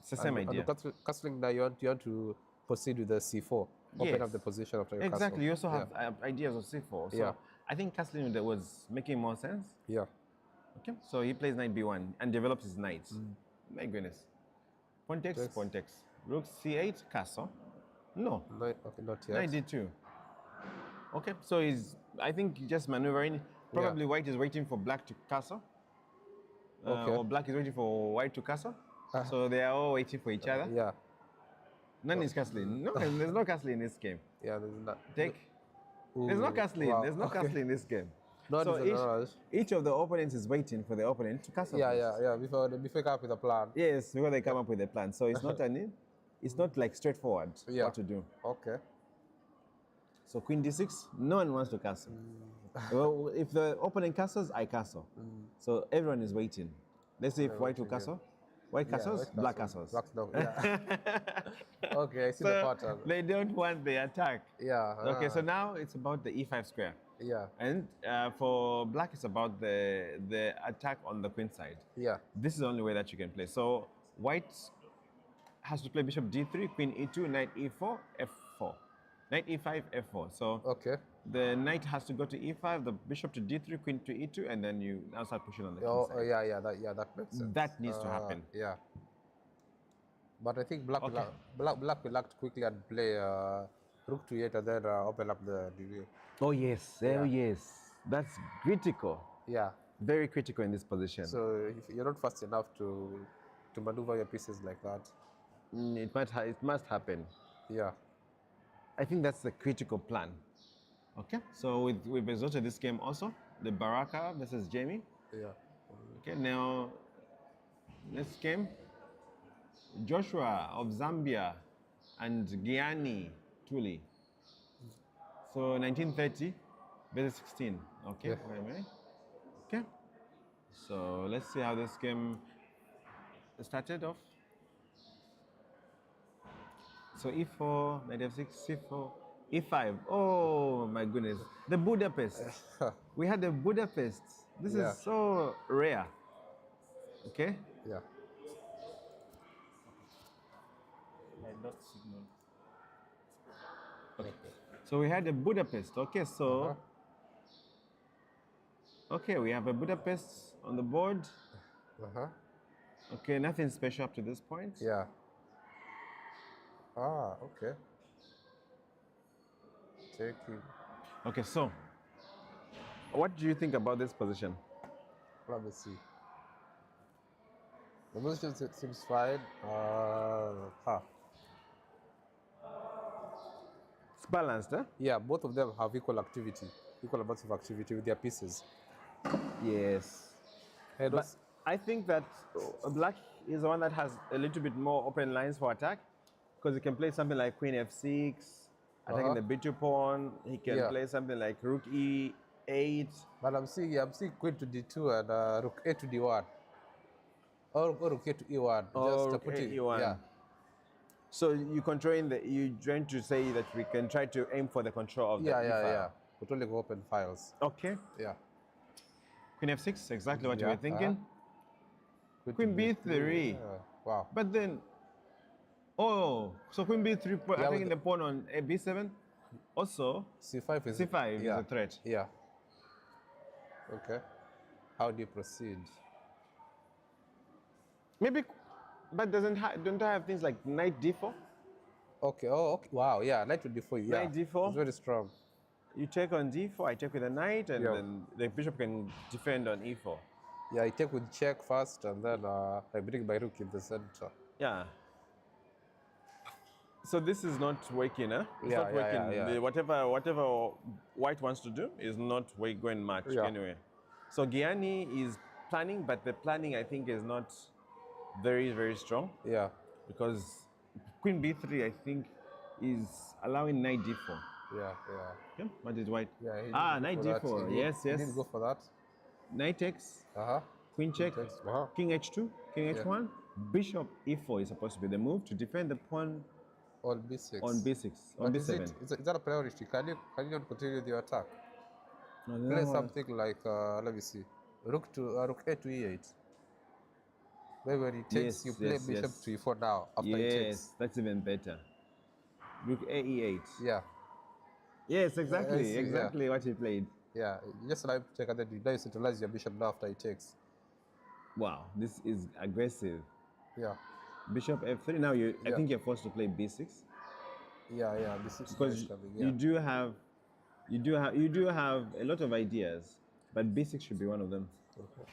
It's the same idea. And castling now, you want to proceed with the c4. Open up the position after your castle. Exactly. You also have ideas of c4. So Yeah. I think castling was making more sense. Yeah. Okay. So he plays knight b1 and develops his knights. My goodness. Pawn takes, pawn takes. Rook c8, castle. No. Okay, not yet. Knight d2. Okay. So I think just maneuvering. Probably white is waiting for black to castle. Okay. Or black is waiting for white to castle. So they are all waiting for each other. Yeah. None is castling. No, there's no castling in this game. Yeah, there's not. Take. There's no castling. Wow. There's no castling in this game. No, So there's a rush. each of the opponents is waiting for the opponent to castle. first. Yeah. Before you come up with a plan. Yes, before they come up with a plan. So it's not it's not like straightforward Yeah. what to do. Okay. So queen d6, no one wants to castle. Well, if the opponent castles, I castle. So everyone is waiting. Let's see if white will castle. White castles, white black castles. castles. Black, no, yeah. Okay, I see the pattern. They don't want the attack. Yeah. Okay, so now it's about the e5 square. Yeah. And for black, it's about the attack on the queen side. Yeah. This is the only way that you can play. So white has to play bishop d3, queen e2, knight e4, f4. Knight e5, f4. So Okay. the knight has to go to e5, the bishop to d3, queen to e2, and then you now start pushing on the queen side. That makes sense. That needs to happen. Yeah. But I think black Okay. black will act quickly and play rook to 8 and then open up the Oh yes, yes. That's critical. Yeah. Very critical in this position. So if you're not fast enough to maneuver your pieces like that. It must happen. Yeah. I think that's the critical plan. Okay, so we've resorted this game also, the Baraka versus Jamie. Yeah. Okay, now next game, Joshua of Zambia and Gianni Tuli. So 1930 versus 16. Okay, Yeah. wait a minute. Okay, so let's see how this game started off. So e4, knight f6, c4, e5. Oh my goodness. The Budapest. We had the Budapest. This Yeah. is so rare. Okay? Yeah. I lost signal. Okay. So we had the Budapest. Okay, so. Okay, we have a Budapest on the board. Okay, nothing special up to this point. Yeah. Okay. Taking. Okay, so. What do you think about this position? Let me see. The position seems fine. It's balanced, huh? Yeah, both of them have equal activity, equal amounts of activity with their pieces. Yes. And I think that black is the one that has a little bit more open lines for attack because he can play something like Queen F6, attacking the b2 pawn. He can play something like Rook E8. But I'm seeing Queen to D2 and Rook A to D1. Or Rook A to E1. Or Just put it, E1. yeah. So you're trying to say that we can try to aim for the control of the E file. Yeah. But only go open files. Okay. Yeah. Queen F6, exactly what you were thinking. Queen Queen B3. Yeah. Wow. But then, so Queen B3 attacking the pawn on B7. Also, C5 is a threat. Yeah. Okay. How do you proceed? Maybe, but don't I have things like knight D4? Okay. Oh, okay. Wow. Yeah. Knight to D4. Yeah. Knight D4. It's very strong. You take on D4, I take with a knight, and then the bishop can defend on E4. Yeah, I take with check first, and then I bring my rook in the center. Yeah. So this is not working, eh? It's Yeah, not working. yeah. Whatever white wants to do is not going much anyway. So Gianni is planning, but the planning I think is not very, very strong. Yeah. Because Queen B3 I think is allowing knight D4. Yeah. Okay, what is white? Yeah. Knight D4. Yes. He didn't go for that. Knight takes. Uh-huh. Queen check. King H2. King H1. Bishop E4 is supposed to be the move to defend the pawn on B6. On B6. On but B7. Is that a priority? Can you not continue with your attack? No, Play something like let me see. Rook A to E8. Maybe when he takes, you play bishop to E4 now after he takes. Yes, that's even better. Rook A E8. Yeah. Yes, exactly what he played. Yeah, you just allow him to take and then you centralize your bishop now after he takes. Wow, this is aggressive. Yeah. Bishop F3. Now I think you're forced to play B6. Yeah, B6 because you do have a lot of ideas, but B6 should be one of them. Okay.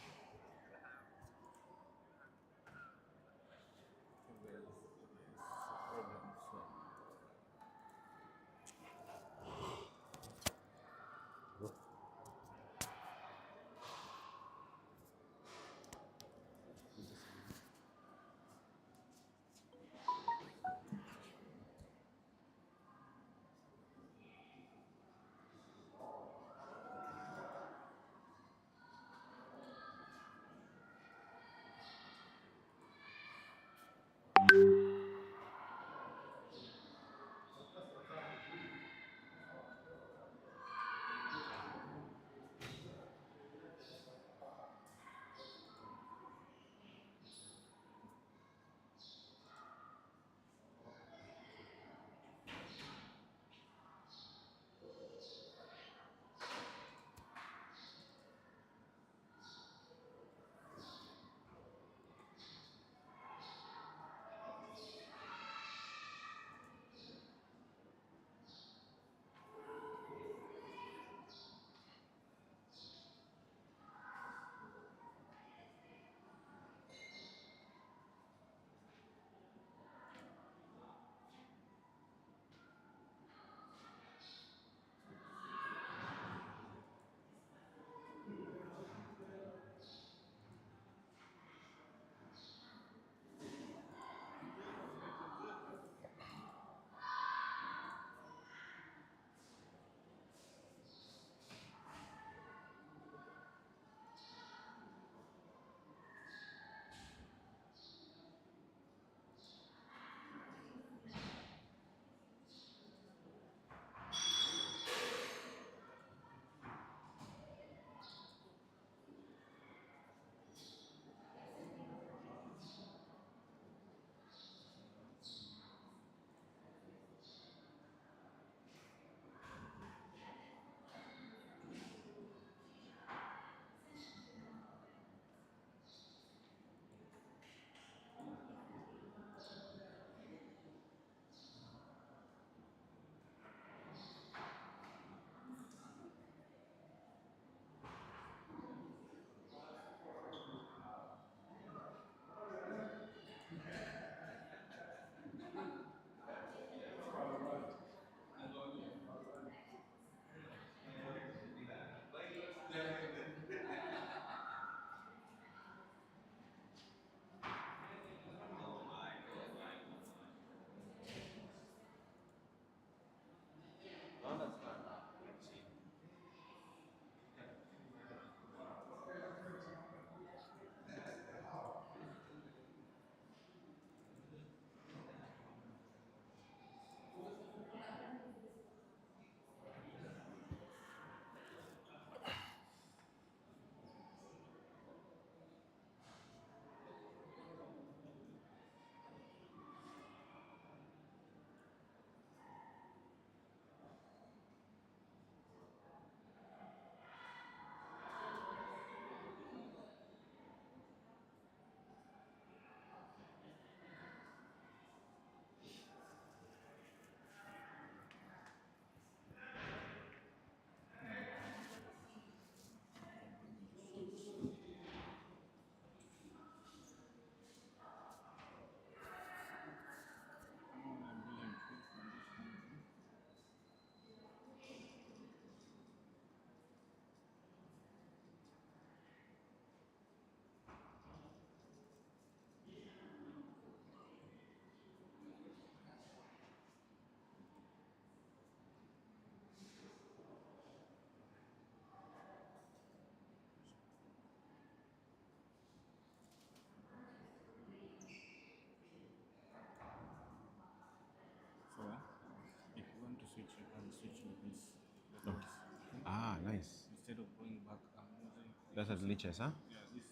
That's a delegations, huh? Yeah, this is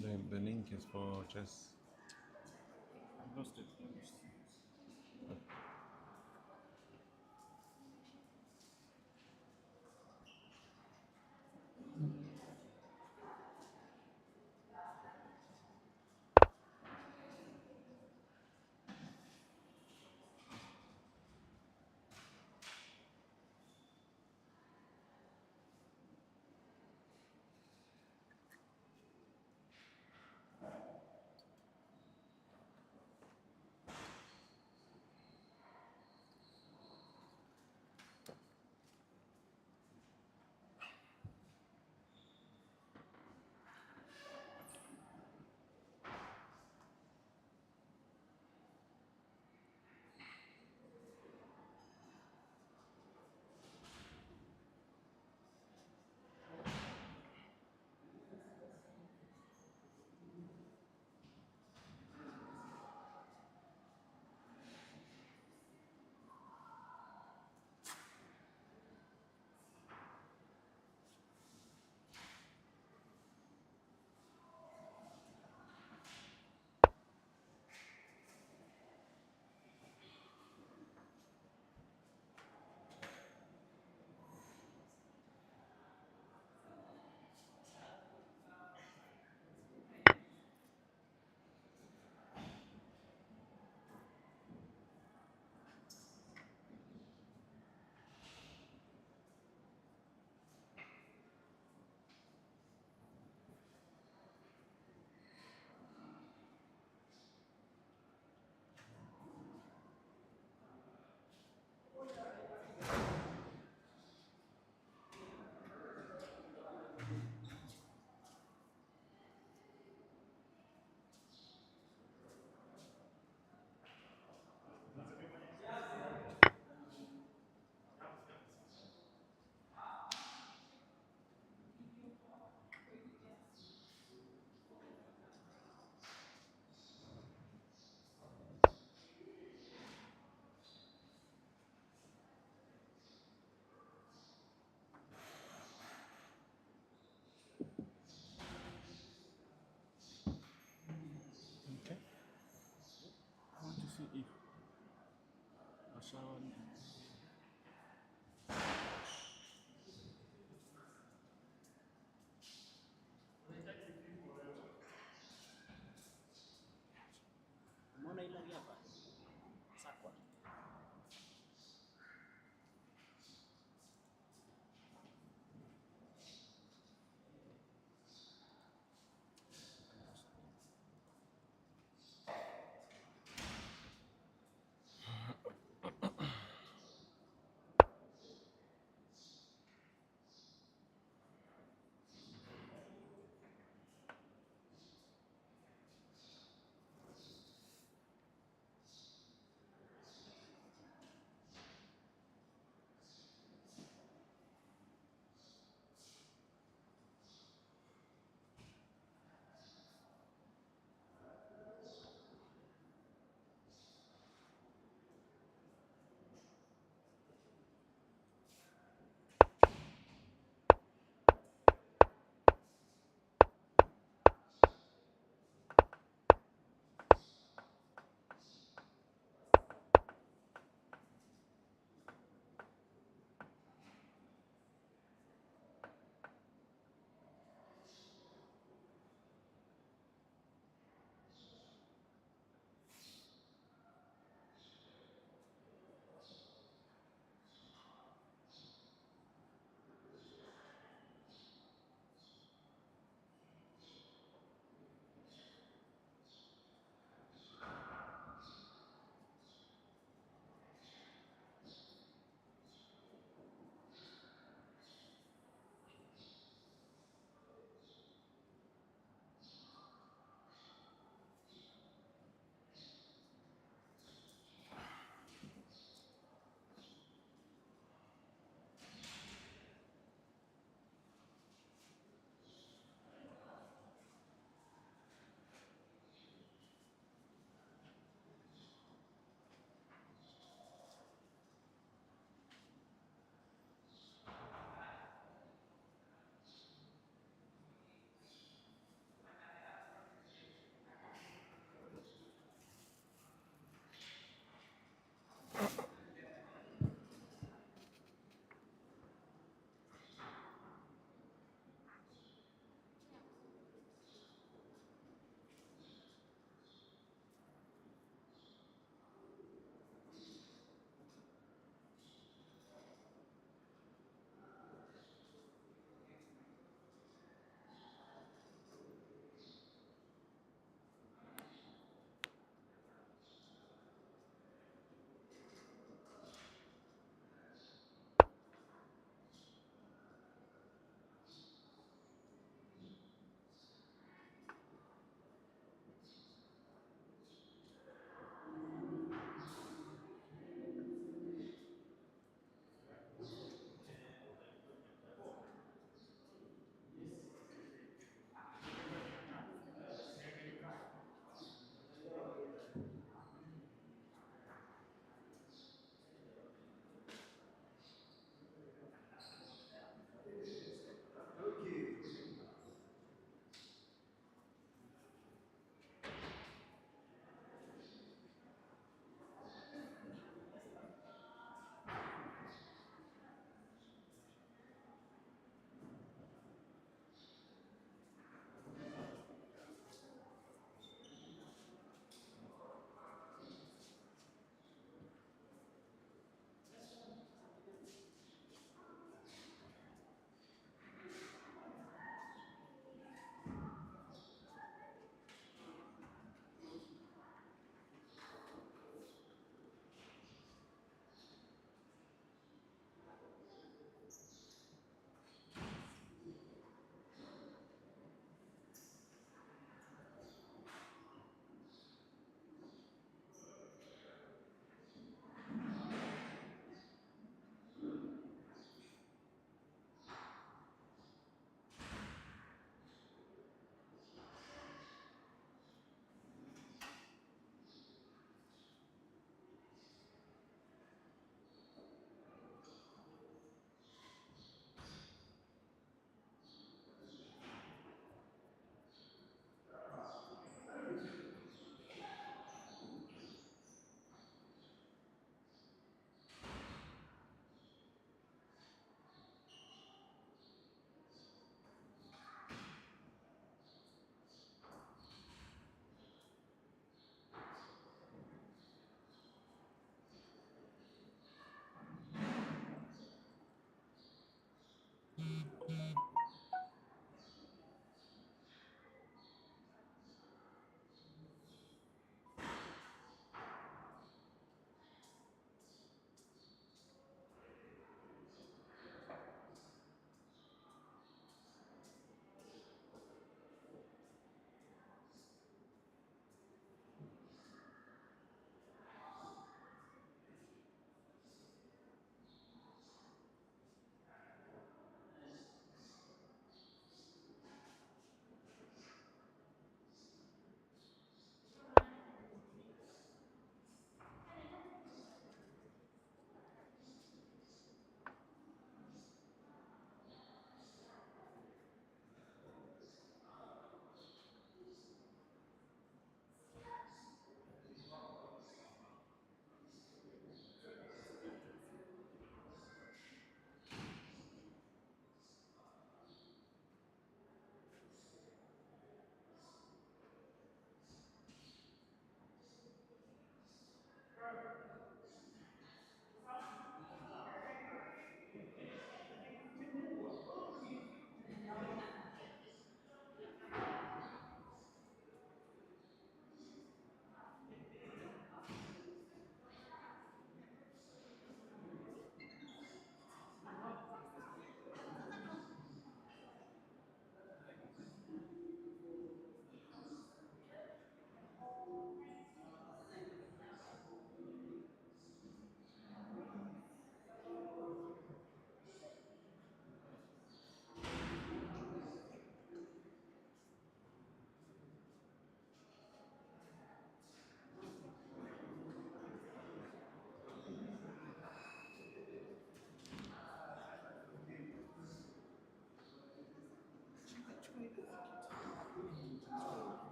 Sime. The link is for chess. I've lost it. Let me see.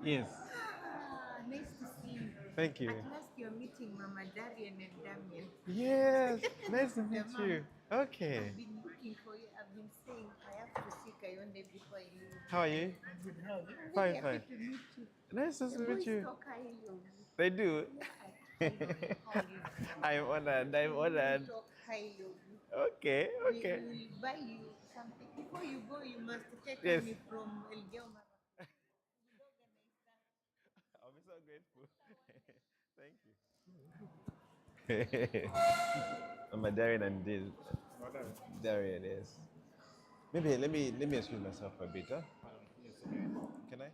Yes. Nice to see you. Thank you. At last you're meeting Mama Darian and Damien. Yes. Nice to meet Mom. you. Okay. I've been looking for you. I've been saying I have to see Kayonde before I leave. How are you? Good, how are you? I'm Fine, very fine. happy to meet you. Nice to The meet boys you. talk highly of you. They do. I know how you I'm honored. I'm They honored. talk highly of you. Okay. Okay. We will buy you something. Before you go, you must take Yes. me from Elgeyo Marakwet. I'll be so grateful. Thank you. I'm a Darian and this. Darian, yes. Maybe let me excuse myself for a bit. Huh? Yes, okay. Can I?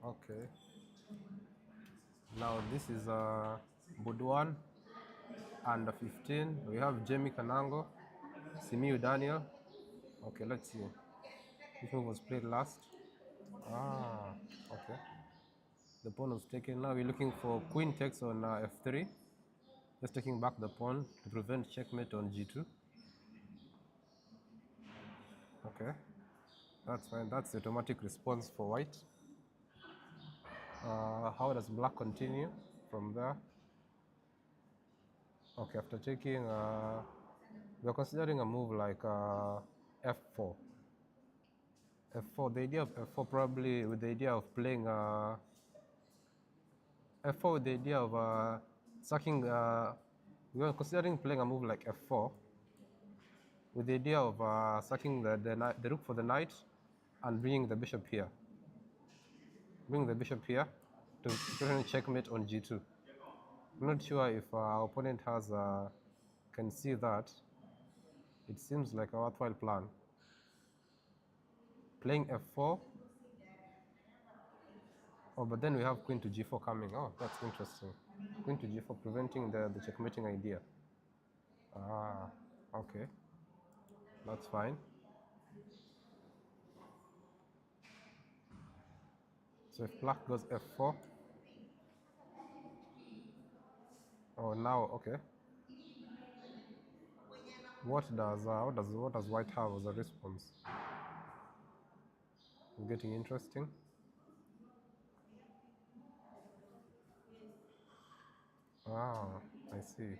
Okay. Now this is Budwan under 15. We have Jamie Kanango, Sime Daniel. Okay, let's see. Which move was played last? Ah, okay. The pawn was taken. Now we're looking for queen takes on f3. Just taking back the pawn to prevent checkmate on g2. Okay, that's fine. That's the automatic response for white. How does black continue from there? Okay, after taking, we're considering a move like f4. f4, the idea of f4 probably with the idea of playing f4 with the idea of sucking, we were considering playing a move like f4 with the idea of sucking the rook for the knight and bringing the bishop here. Bring the bishop here to threaten checkmate on g2. I'm not sure if our opponent has can see that. It seems like a worthwhile plan. Playing f4. Oh, but then we have queen to g4 coming. Oh, that's interesting. Queen to g4 preventing the checkmating idea. Ah, okay. That's fine. So if black goes f4. Oh, now okay. What does white have as a response? It's getting interesting. Ah, I see.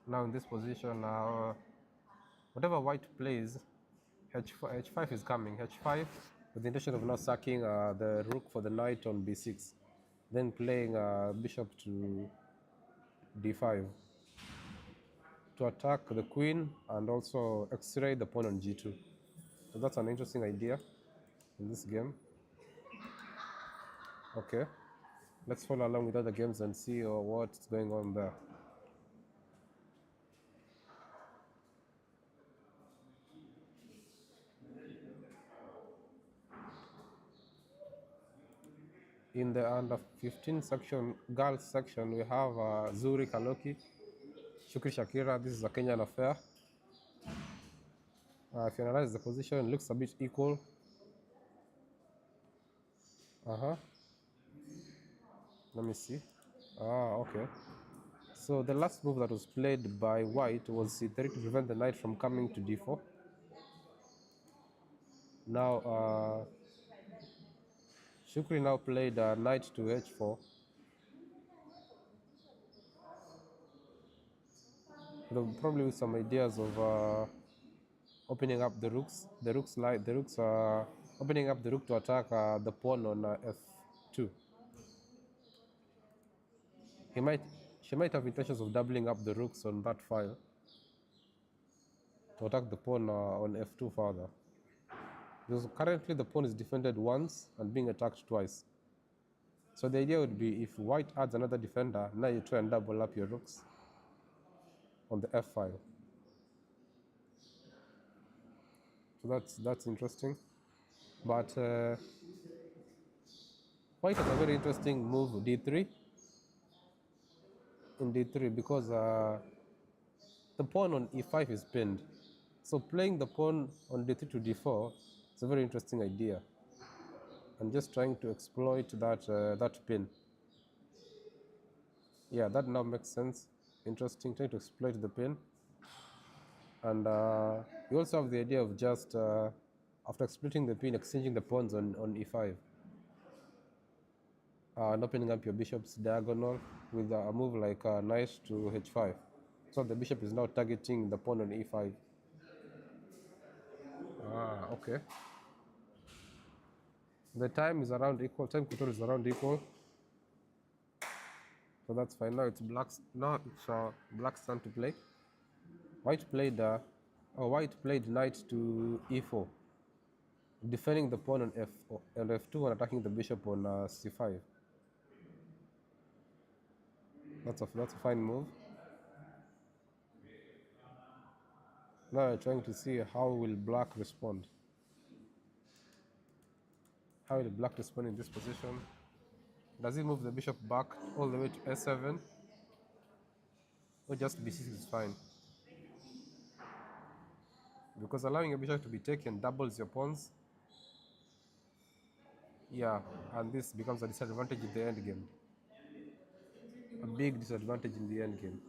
Now in this position, whatever white plays, h5 is coming. h5 with the intention of now sacking the rook for the knight on b6, then playing bishop to d5 to attack the queen and also x-ray the pawn on g2. So that's an interesting idea in this game. Okay, let's follow along with other games and see what's going on there. In the under 15 section, girls section, we have Zuri Kaloki, Shukri Shakira. This is a Kenyan affair. If you analyze the position, it looks a bit equal. Let me see. Okay. So the last move that was played by white was c3 to prevent the knight from coming to d4. Now, Shukri now played knight to h4. Probably with some ideas of opening up the rooks. Opening up the rook to attack the pawn on f2. She might have intentions of doubling up the rooks on that file to attack the pawn on f2 further. Because currently the pawn is defended once and being attacked twice. So the idea would be if white adds another defender, now you try and double up your rooks on the f file. So that's interesting. But white has a very interesting move d3 in d3 because the pawn on e5 is pinned. So playing the pawn on d3 to d4 is a very interesting idea. And just trying to exploit that pin. Yeah, that now makes sense. Interesting, trying to exploit the pin. And you also have the idea of just, after exploiting the pin, exchanging the pawns on e5. And opening up your bishop's diagonal with a move like knight to h5. So the bishop is now targeting the pawn on e5. Okay. The time is around equal, time control is around equal. So that's fine. Now it's black's turn to play. White played knight to e4, defending the pawn on f2 and attacking the bishop on c5. That's a fine move. Now we're trying to see how will black respond. How will black respond in this position? Does he move the bishop back all the way to a7? Or just b6 is fine? Because allowing a bishop to be taken doubles your pawns. Yeah, and this becomes a disadvantage in the endgame. A big disadvantage in the endgame.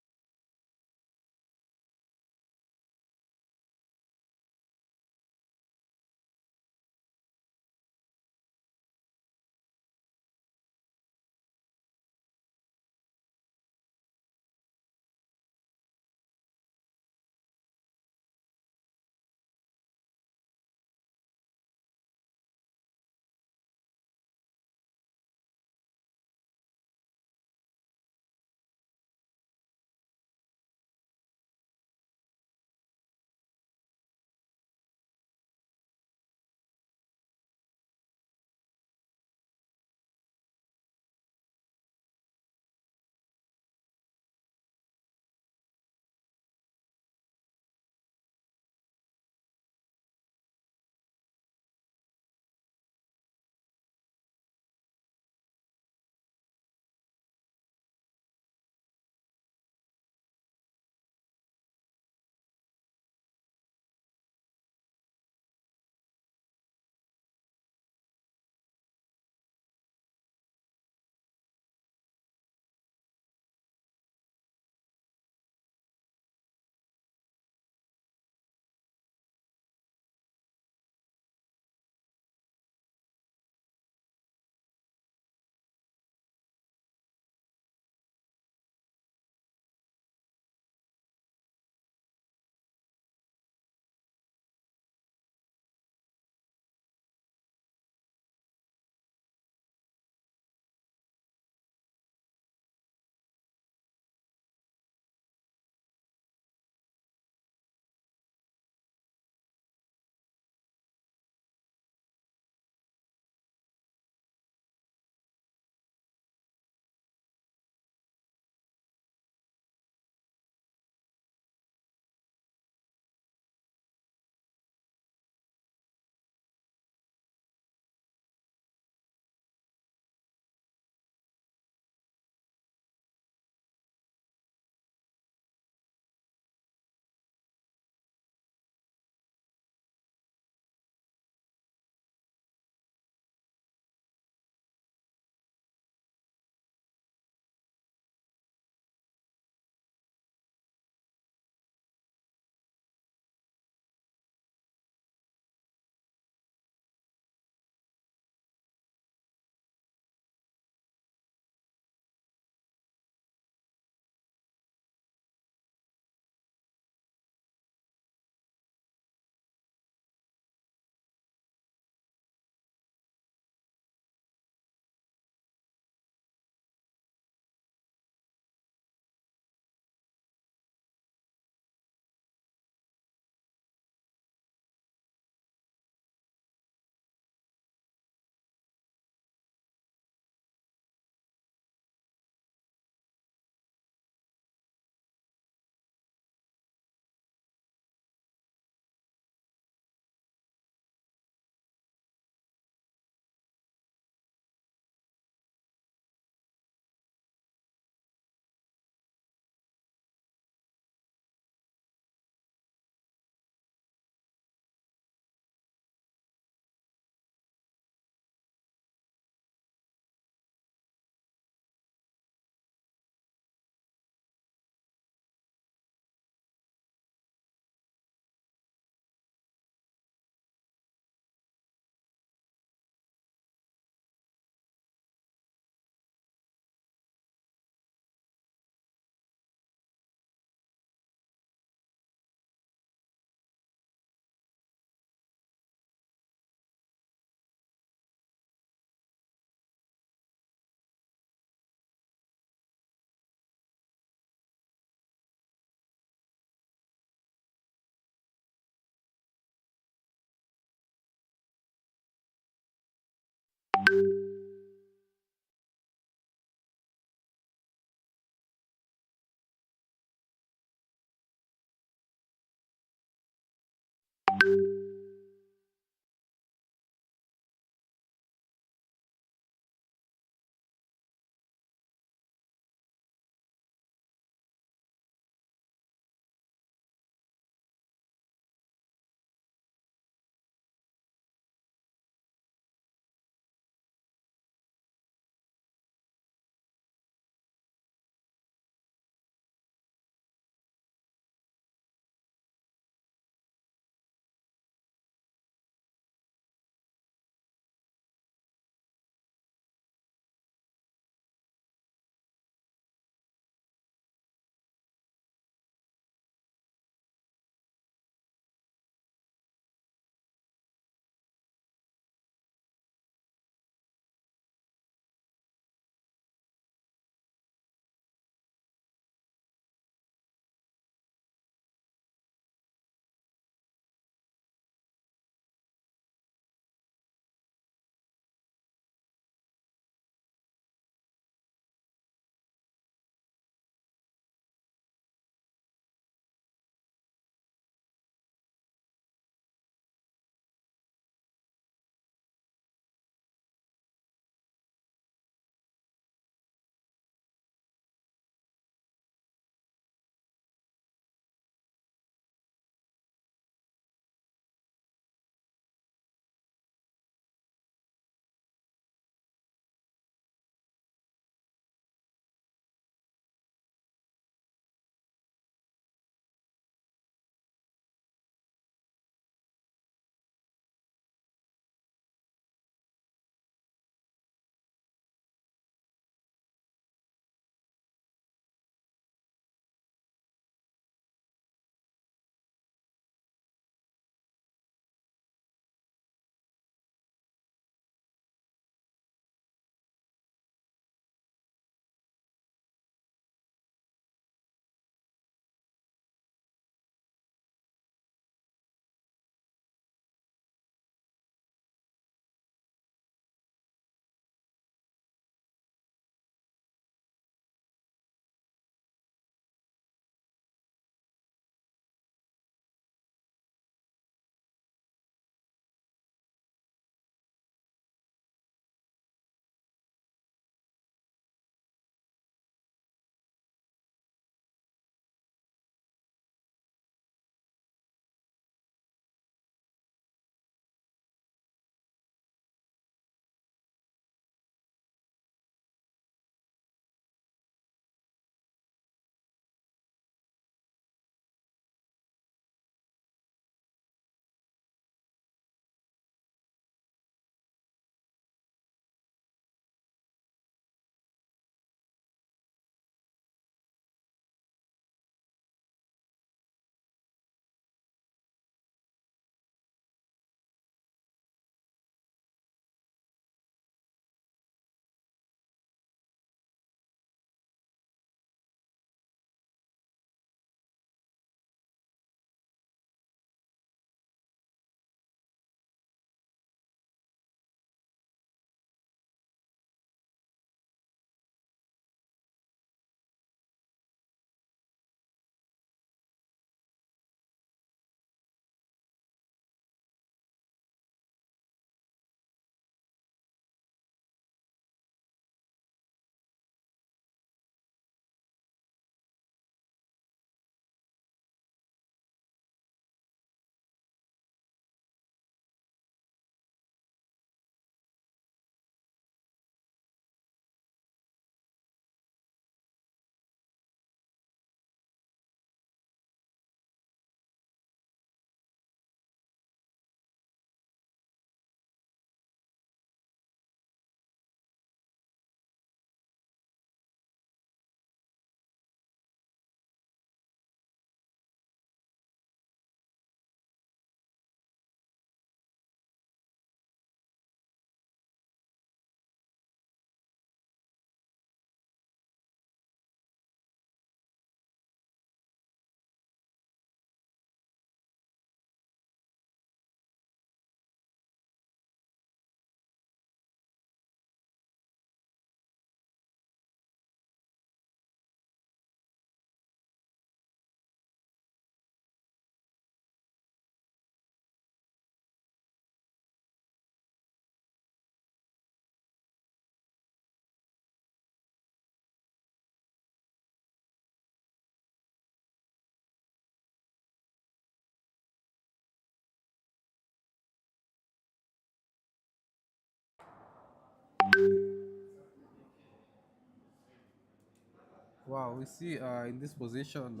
Wow, we see in this position,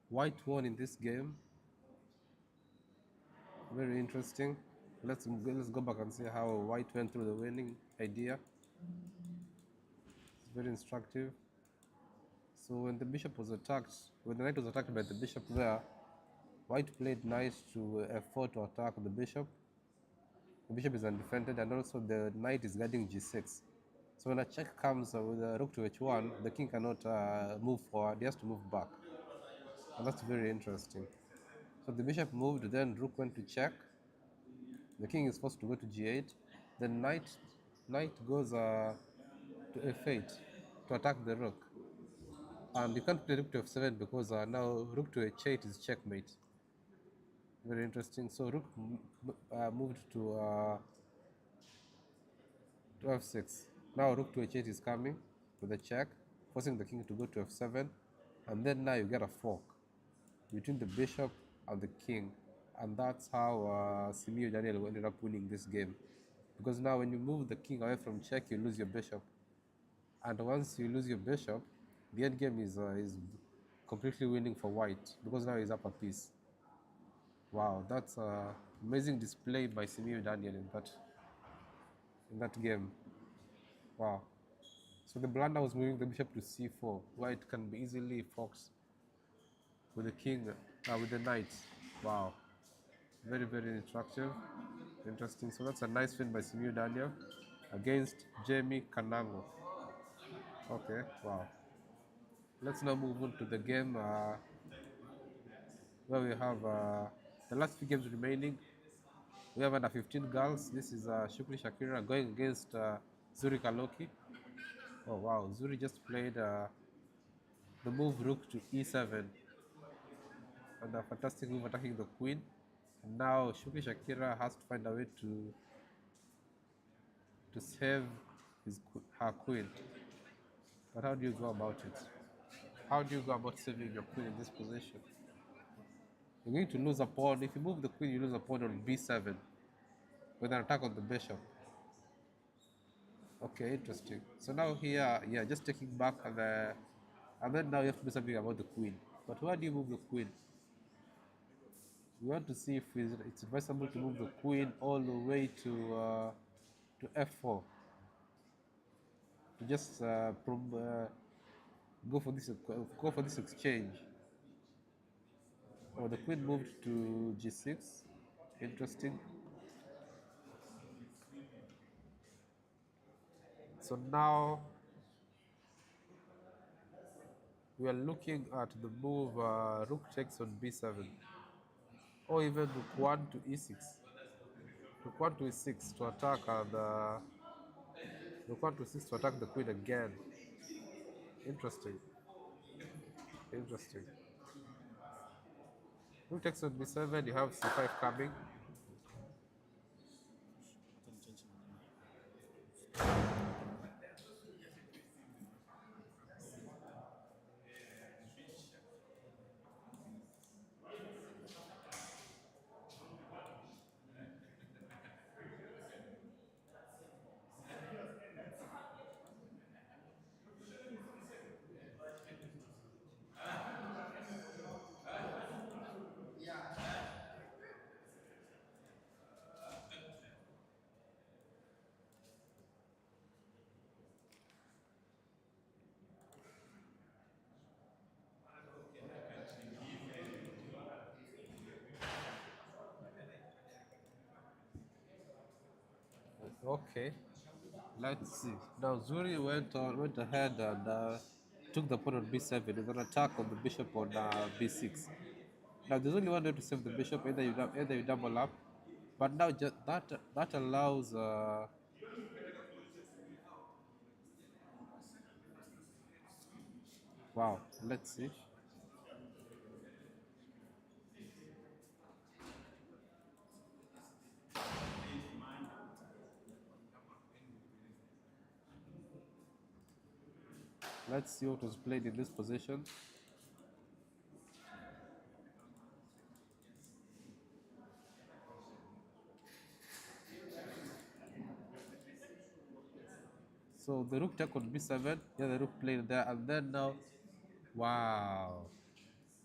white won in this game. Very interesting. Let's go back and see how white went through the winning idea. It's very instructive. So when the bishop was attacked, when the knight was attacked by the bishop there, white played knight to f4 to attack the bishop. The bishop is undefended, and also the knight is guarding g6. So when a check comes with a rook to h1, the king cannot move forward, he has to move back. And that's very interesting. So the bishop moved, then rook went to check. The king is forced to go to g8. Then knight goes to f8 to attack the rook. And you can't play rook to f7 because now rook to h8 is checkmate. Very interesting. So rook moved to f6. Now rook to h8 is coming with a check, forcing the king to go to f7. And then now you get a fork between the bishop and the king. And that's how Sime Daniel ended up winning this game. Because now when you move the king away from check, you lose your bishop. And once you lose your bishop, the end game is completely winning for white, because now he's up a piece. Wow, that's an amazing display by Sime Daniel in that game. Wow. So the blunder was moving the bishop to c4. White can be easily forked with the king, with the knight. Wow. Very, very instructive. Interesting. So that's a nice win by Sime Daniel against Jamie Kanango. Okay, wow. Let's now move on to the game where we have the last few games remaining. We have under 15 girls. This is Shukri Shakira going against Zuri Kaloki. Oh wow, Zuri just played the move rook to e7 and a fantastic move attacking the queen. And now Shukri Shakira has to find a way to save her queen. But how do you go about it? How do you go about saving your queen in this position? You're going to lose a pawn. If you move the queen, you lose a pawn on b7 with an attack on the bishop. Okay, interesting. So now here, yeah, just taking back and then now you have to do something about the queen. But where do you move the queen? We want to see if it's advisable to move the queen all the way to f4 to just go for this exchange. Oh, the queen moved to g6. Interesting. So now we are looking at the move rook takes on b7, or even rook 1 to e6. Rook 1 to e6 to attack, and rook 1 to e6 to attack the queen again. Interesting. Interesting. Rook takes on b7, you have c5 coming. Okay, let's see. Now Zuri went ahead and took the pawn on b7 with an attack on the bishop on b6. Now there's only one way to save the bishop. Either you double up, but now that allows. Wow, let's see. Let's see what was played in this position. So So the rook took on b7. Yeah, the rook played there, and then now, wow.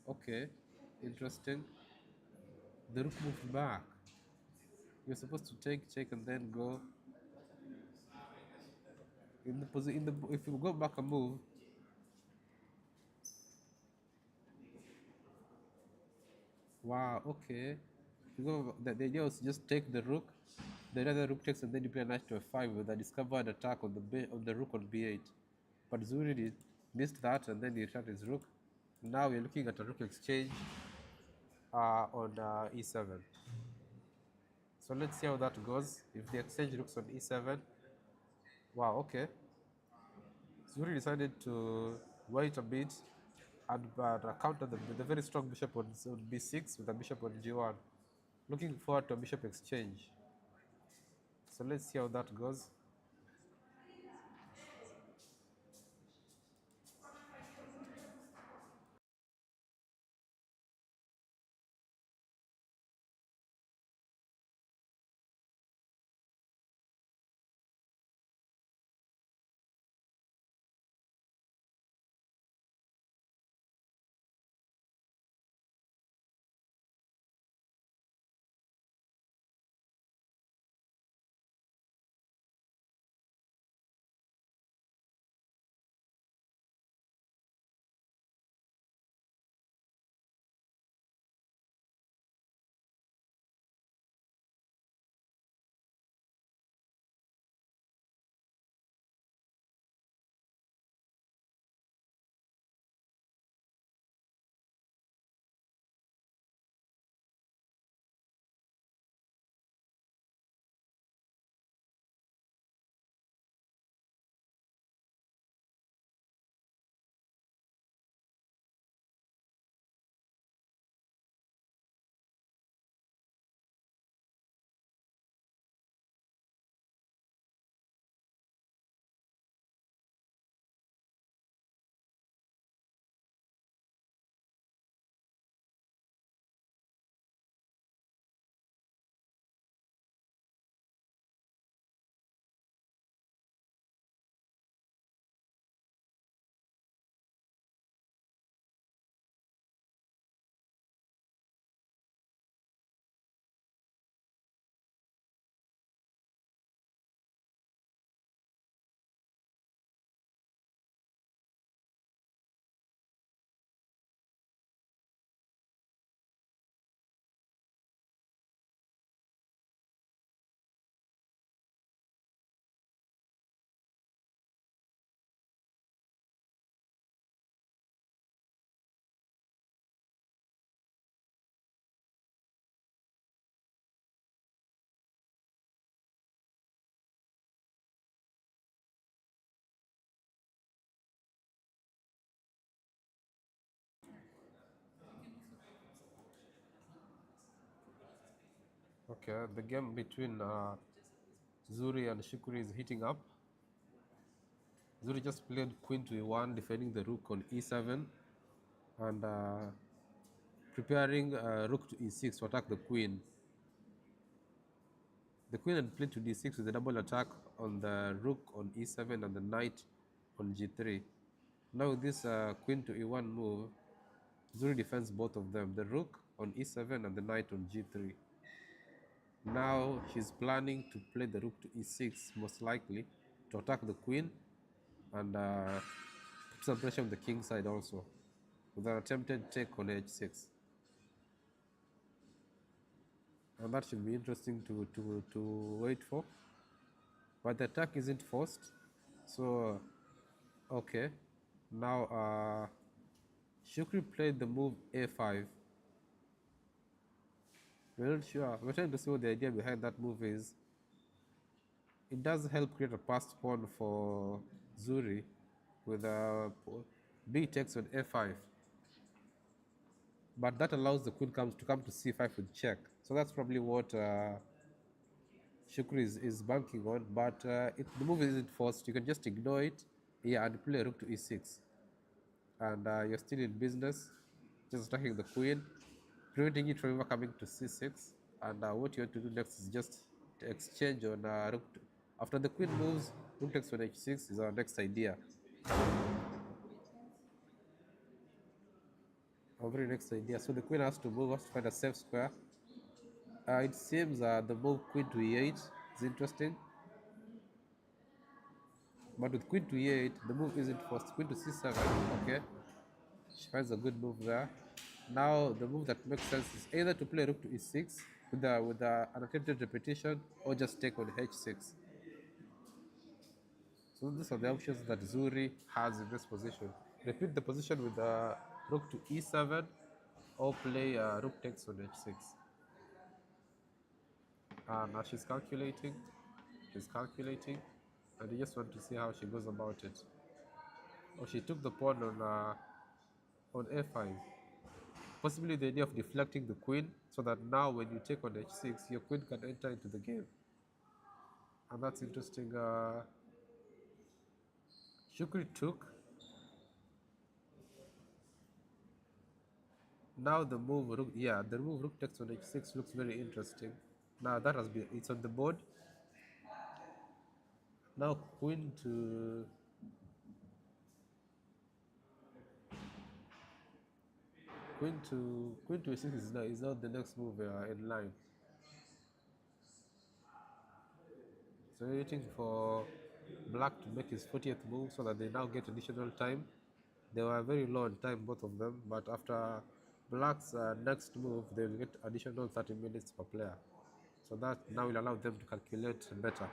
Okay, interesting. The rook moved back. You're supposed to take, check, and then go in the position. If you go back a move, wow. Okay. You go. The idea was just take the rook. The other rook takes, and then you play knight to f5 with a discovered attack on the rook on b8. But Zuri missed that, and then he shot his rook. Now we're looking at a rook exchange on e7. So let's see how that goes. If the exchange rooks on e7, wow, okay. Zuri decided to wait a bit and counter the very strong bishop on b6 with a bishop on g1. Looking forward to a bishop exchange. So let's see how that goes. Okay, the game between Zuri and Shukri is heating up. Zuri just played queen to e1, defending the rook on e7, and preparing rook to e6 to attack the queen. The queen had played to d6 with a double attack on the rook on e7 and the knight on g3. Now with this queen to e1 move, Zuri defends both of them, the rook on e7 and the knight on g3. Now she's planning to play the rook to e6, most likely, to attack the queen and put some pressure on the king side also, with an attempted take on h6. And that should be interesting to wait for. But the attack isn't forced. So, okay. Now, Shukri played the move a5. We're not sure. We're trying to see what the idea behind that move is. It does help create a passed pawn for Zuri with a b takes on f5. But that allows the queen to come to c5 with check. So that's probably what Shukri is banking on. But the move isn't forced. You can just ignore it, yeah, and play rook to e6. And you're still in business, just attacking the queen, preventing it from ever coming to c6. And what you want to do next is just exchange on rook. After the queen moves, Rook takes on h6 is our next idea. Our very next idea. So the queen has to move, has to find a safe square. It seems the move queen to e8 is interesting. But with queen to e8, the move isn't forced. Queen to c7, okay. She finds a good move there. Now the move that makes sense is either to play rook to e6 with an attempted repetition, or just take on h6. So these are the options that Zuri has in this position. Repeat the position with rook to e7, or play rook takes on h6. Now she's calculating. She's calculating, and you just want to see how she goes about it. Oh, she took the pawn on a5. Possibly the idea of deflecting the queen, so that now when you take on h6, your queen can enter into the game. And that's interesting. Shukri took. Now the move rook, yeah, the move rook takes on h6 looks very interesting. Now that has been, it's on the board. Now queen to e6 is now the next move in line. So we're waiting for black to make his 40th move so that they now get additional time. They were very low on time, both of them, but after black's next move, they will get additional 30 minutes per player. So that now will allow them to calculate better.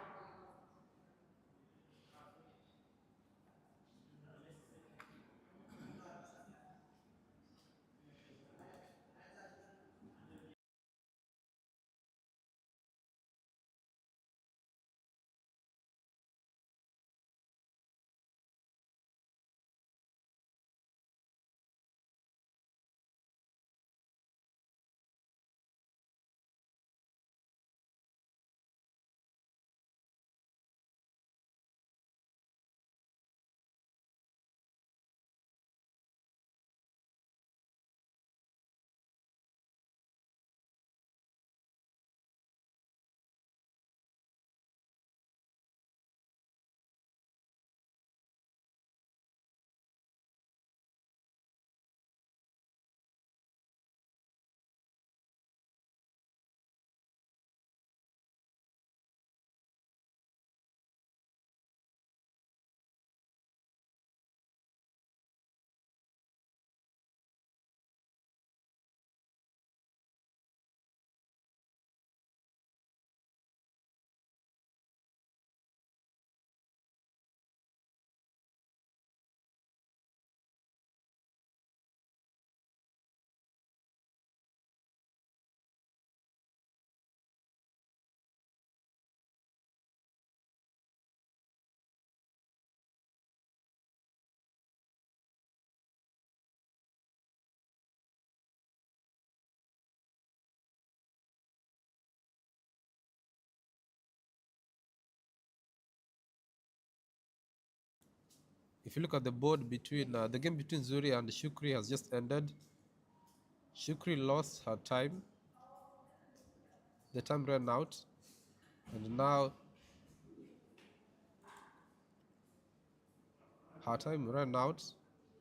If you look at the board between the game between Zuri and Shukri has just ended. Shukri lost her time. The time ran out, and now her time ran out,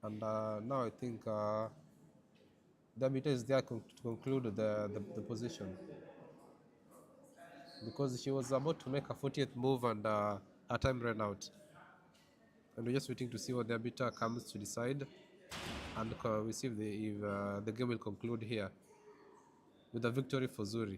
and now I think the meter is there to conclude the position, because she was about to make a 40th move, and her time ran out. And we're just waiting to see what the arbiter comes to decide, and we see if the game will conclude here with a victory for Zuri.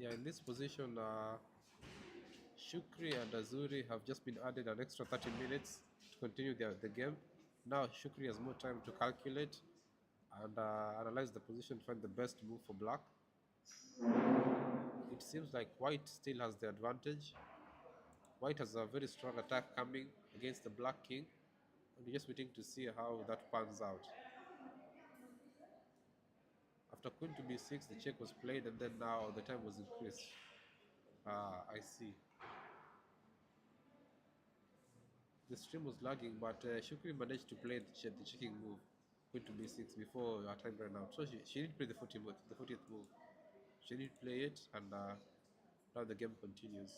Yeah, in this position, Shukri and Zuri have just been added an extra 30 minutes to continue the game. Now Shukri has more time to calculate and analyze the position to find the best move for black. It seems like white still has the advantage. White has a very strong attack coming against the black king, and we're just waiting to see how that pans out. After queen to b6, the check was played, and then now the time was increased. I see. The stream was lagging, but Shukri managed to play the checking move, queen to b6, before her time ran out. So she did play the 40th move. She did play it, and now the game continues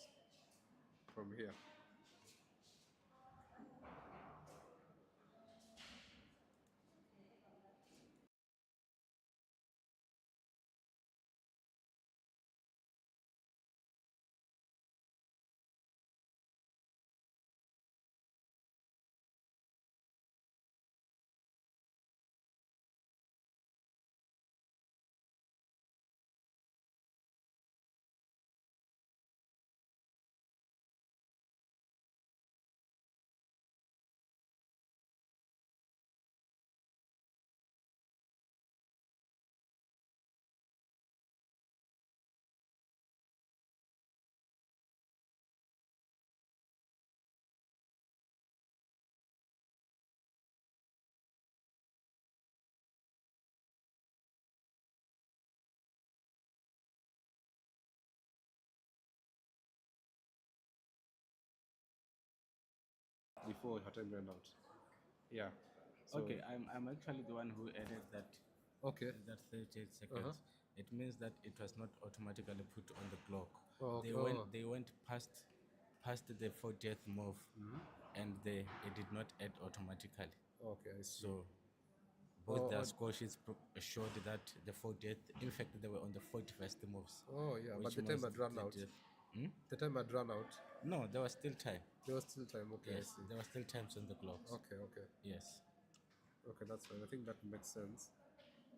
from here. Before her time ran out. Yeah. So, Okay, I'm actually the one who added that Okay. that 38 seconds. It means that it was not automatically put on the clock. Oh, They went past the 40th move, and it did not add automatically. Okay, I see. So both their score sheets showed that the 40th. In fact, they were on the 41st moves. Oh, yeah, but which the time was had run the out. 30th. The time had run out. No, there was still time. There was still time. Okay, Yes, I see. there were still times on the clocks. Okay. Yes. Okay, that's fine. I think that makes sense.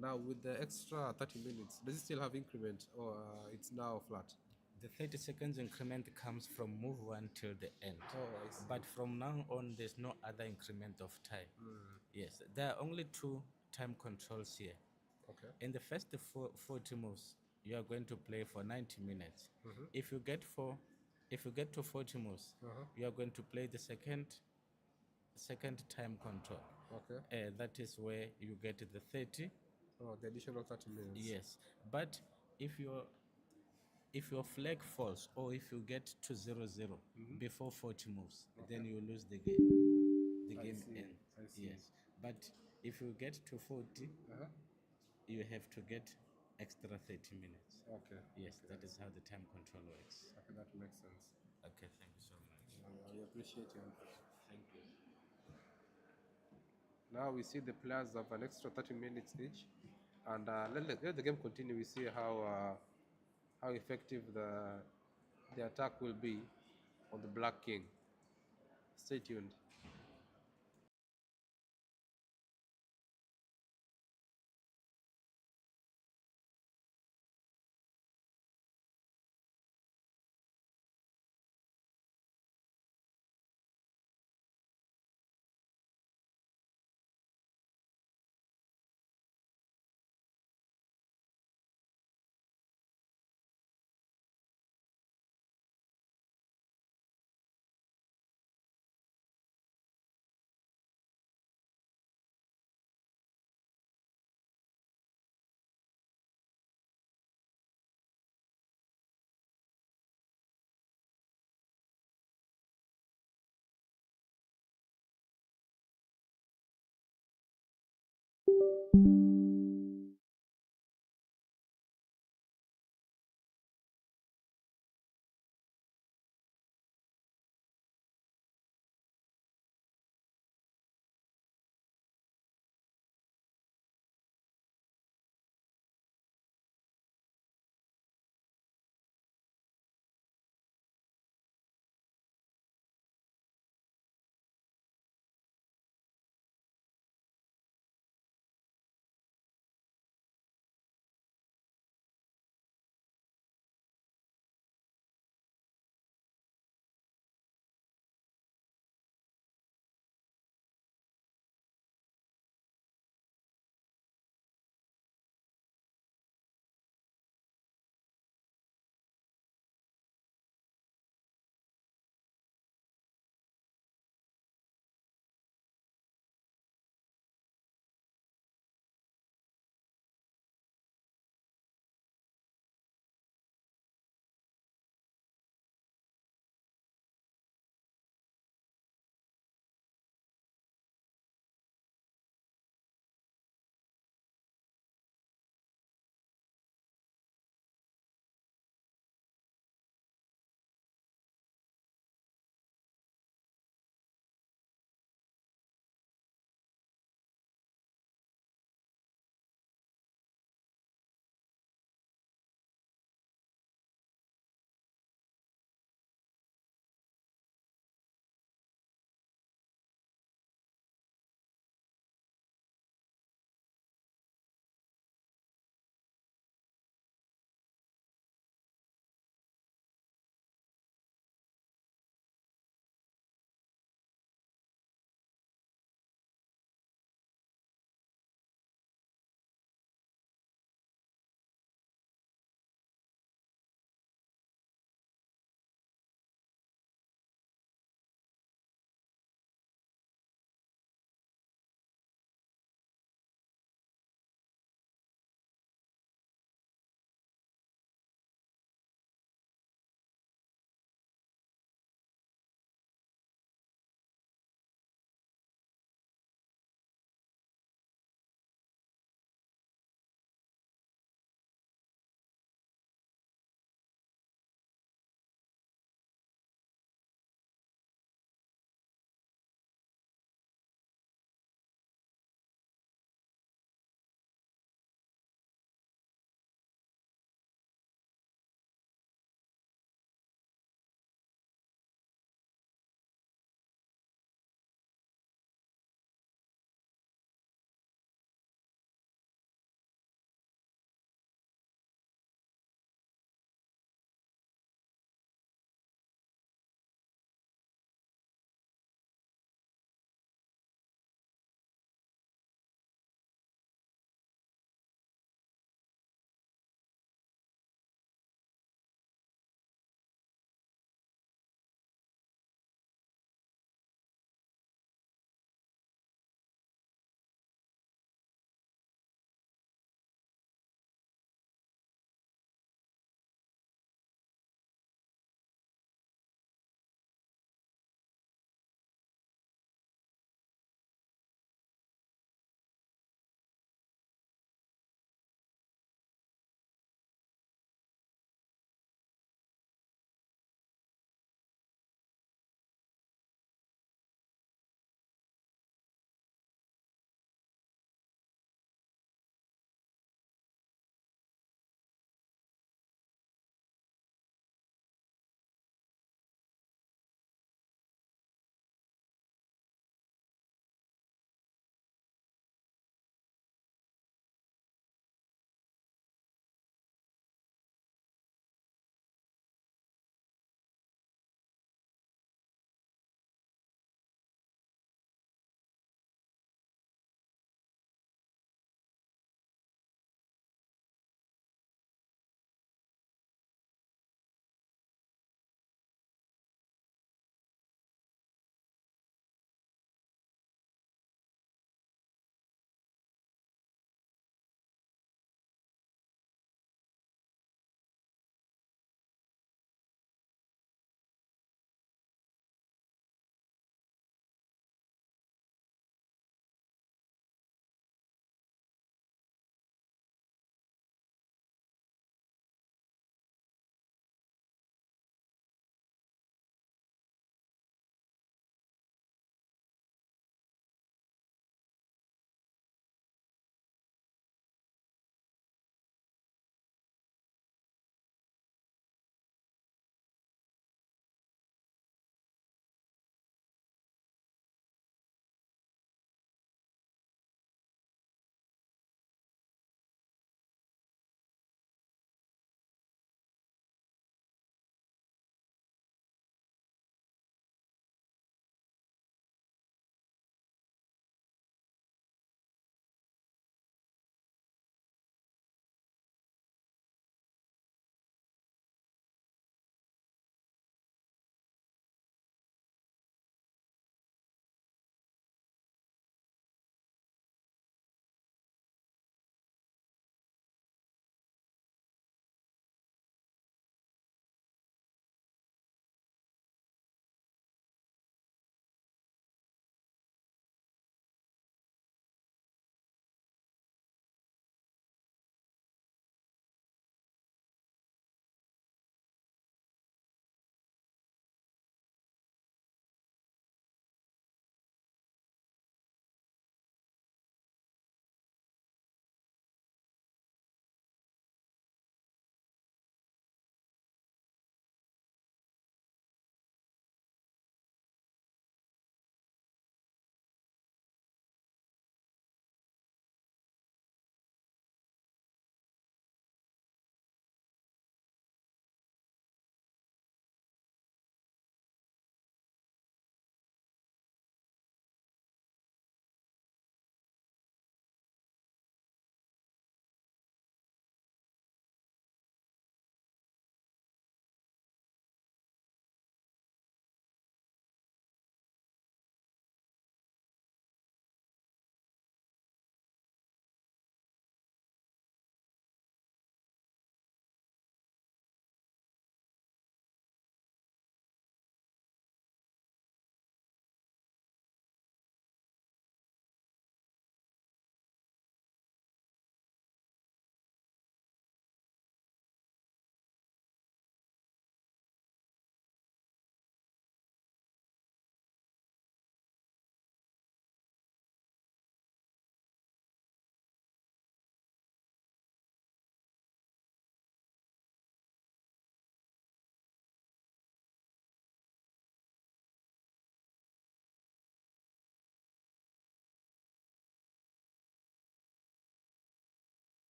Now, with the extra 30 minutes, does it still have increment or it's now flat? The 30 seconds increment comes from move 1 till the end. Oh, I see. But from now on, there's no other increment of time. Yes, there are only two time controls here. Okay. In the first 40 moves, you are going to play for 90 minutes. If you get to 40 moves, you are going to play the second time control. Okay. That is where you get the 30. Oh, the additional 30 minutes. Yes, but if your flag falls or if you get to 0-0 before 40 moves, then you lose the game. The game see, ends. I see. Yes, but if you get to 40, you have to get extra 30 minutes. Okay. Yes, Okay, that is how the time control works. Okay, that makes sense. Okay, thank you so much. I appreciate your input. Thank you. Now we see the players have an extra 30 minutes each, and let the game continue. We see how effective the attack will be on the Black King. Stay tuned.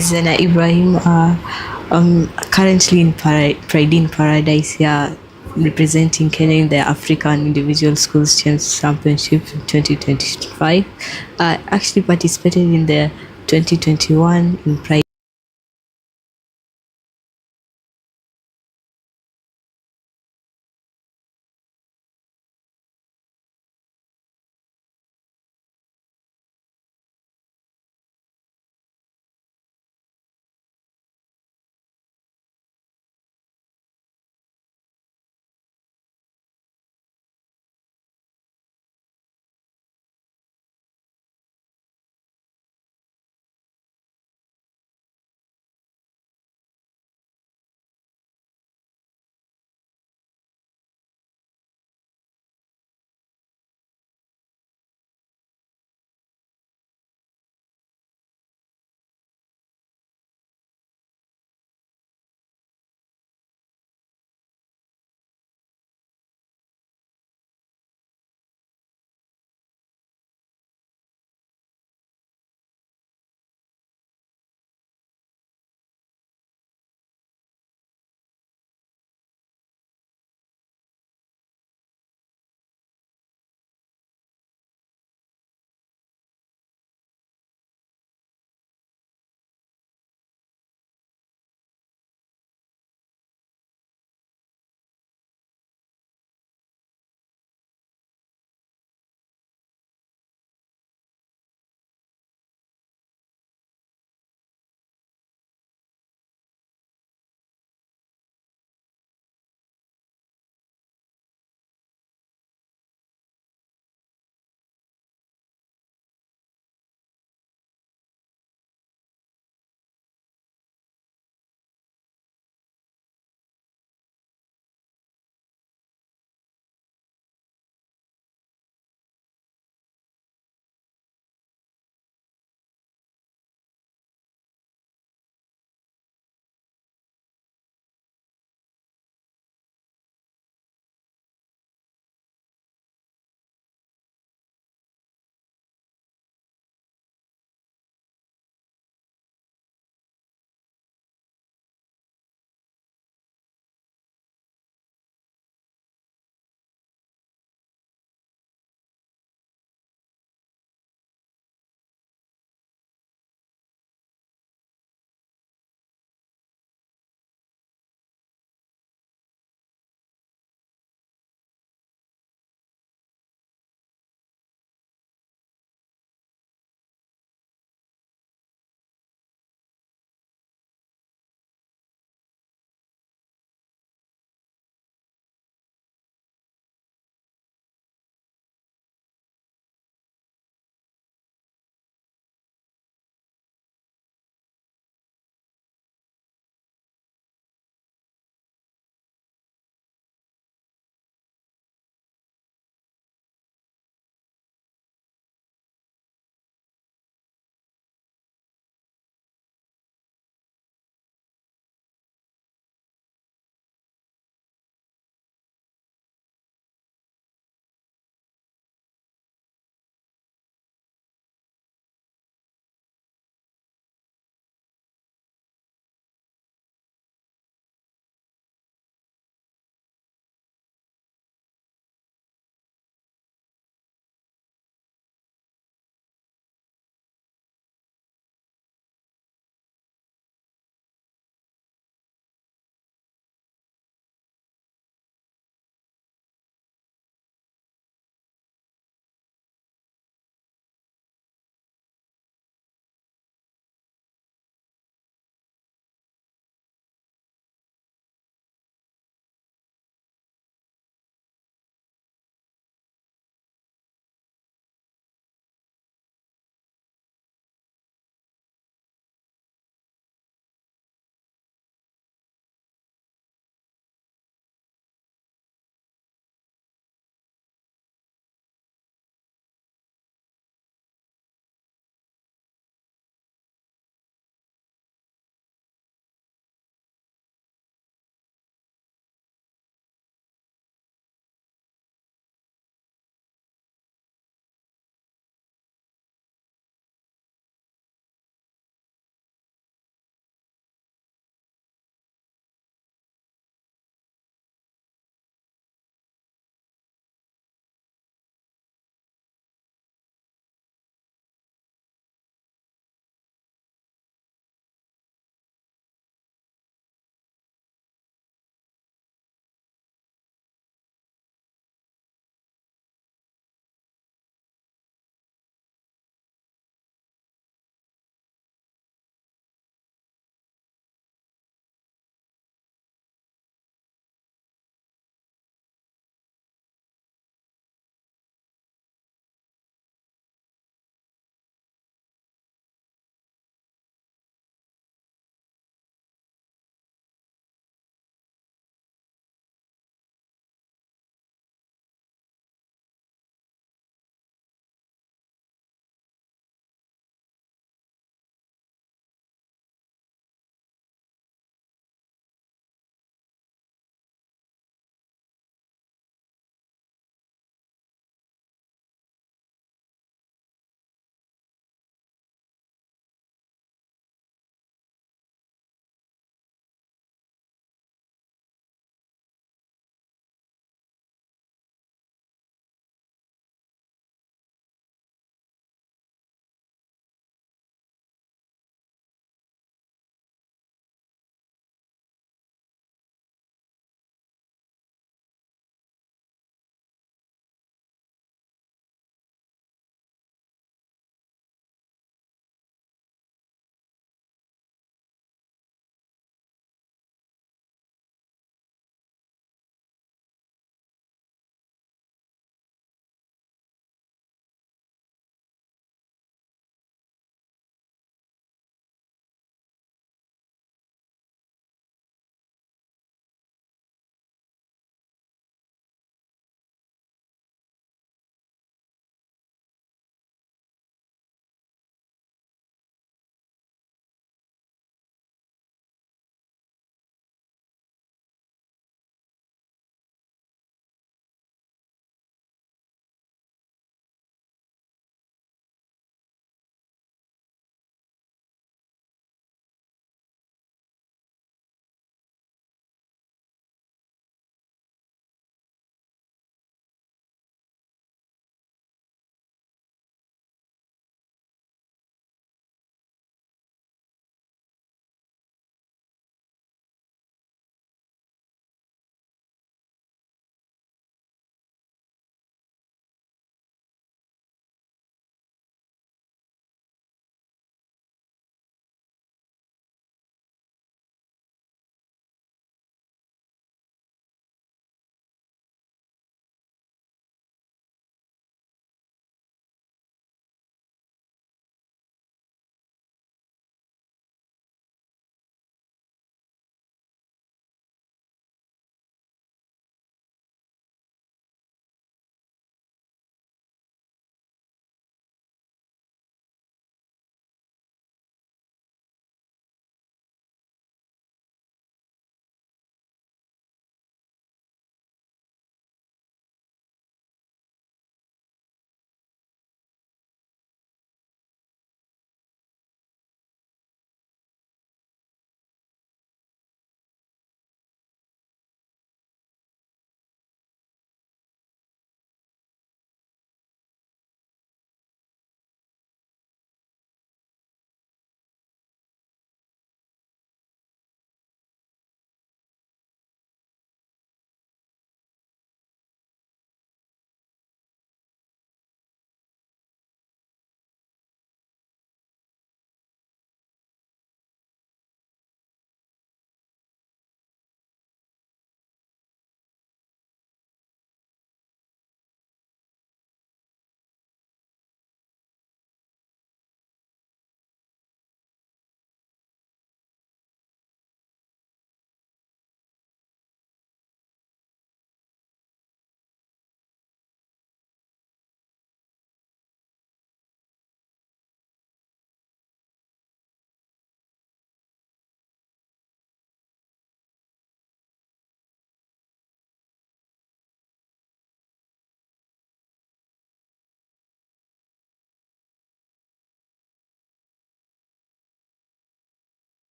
Zena Ibrahim, currently in Pride in Paradise, yeah, representing Kenya in the African Individual Schools Chess Championship 2025. I actually participated in the 2021 in Pride.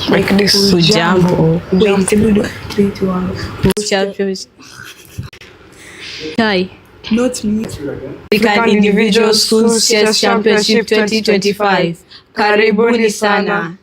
like this Hujambo. wait wait wow Champions. Hi. not me African Individual Schools Chess Championship 2025. Karibuni sana.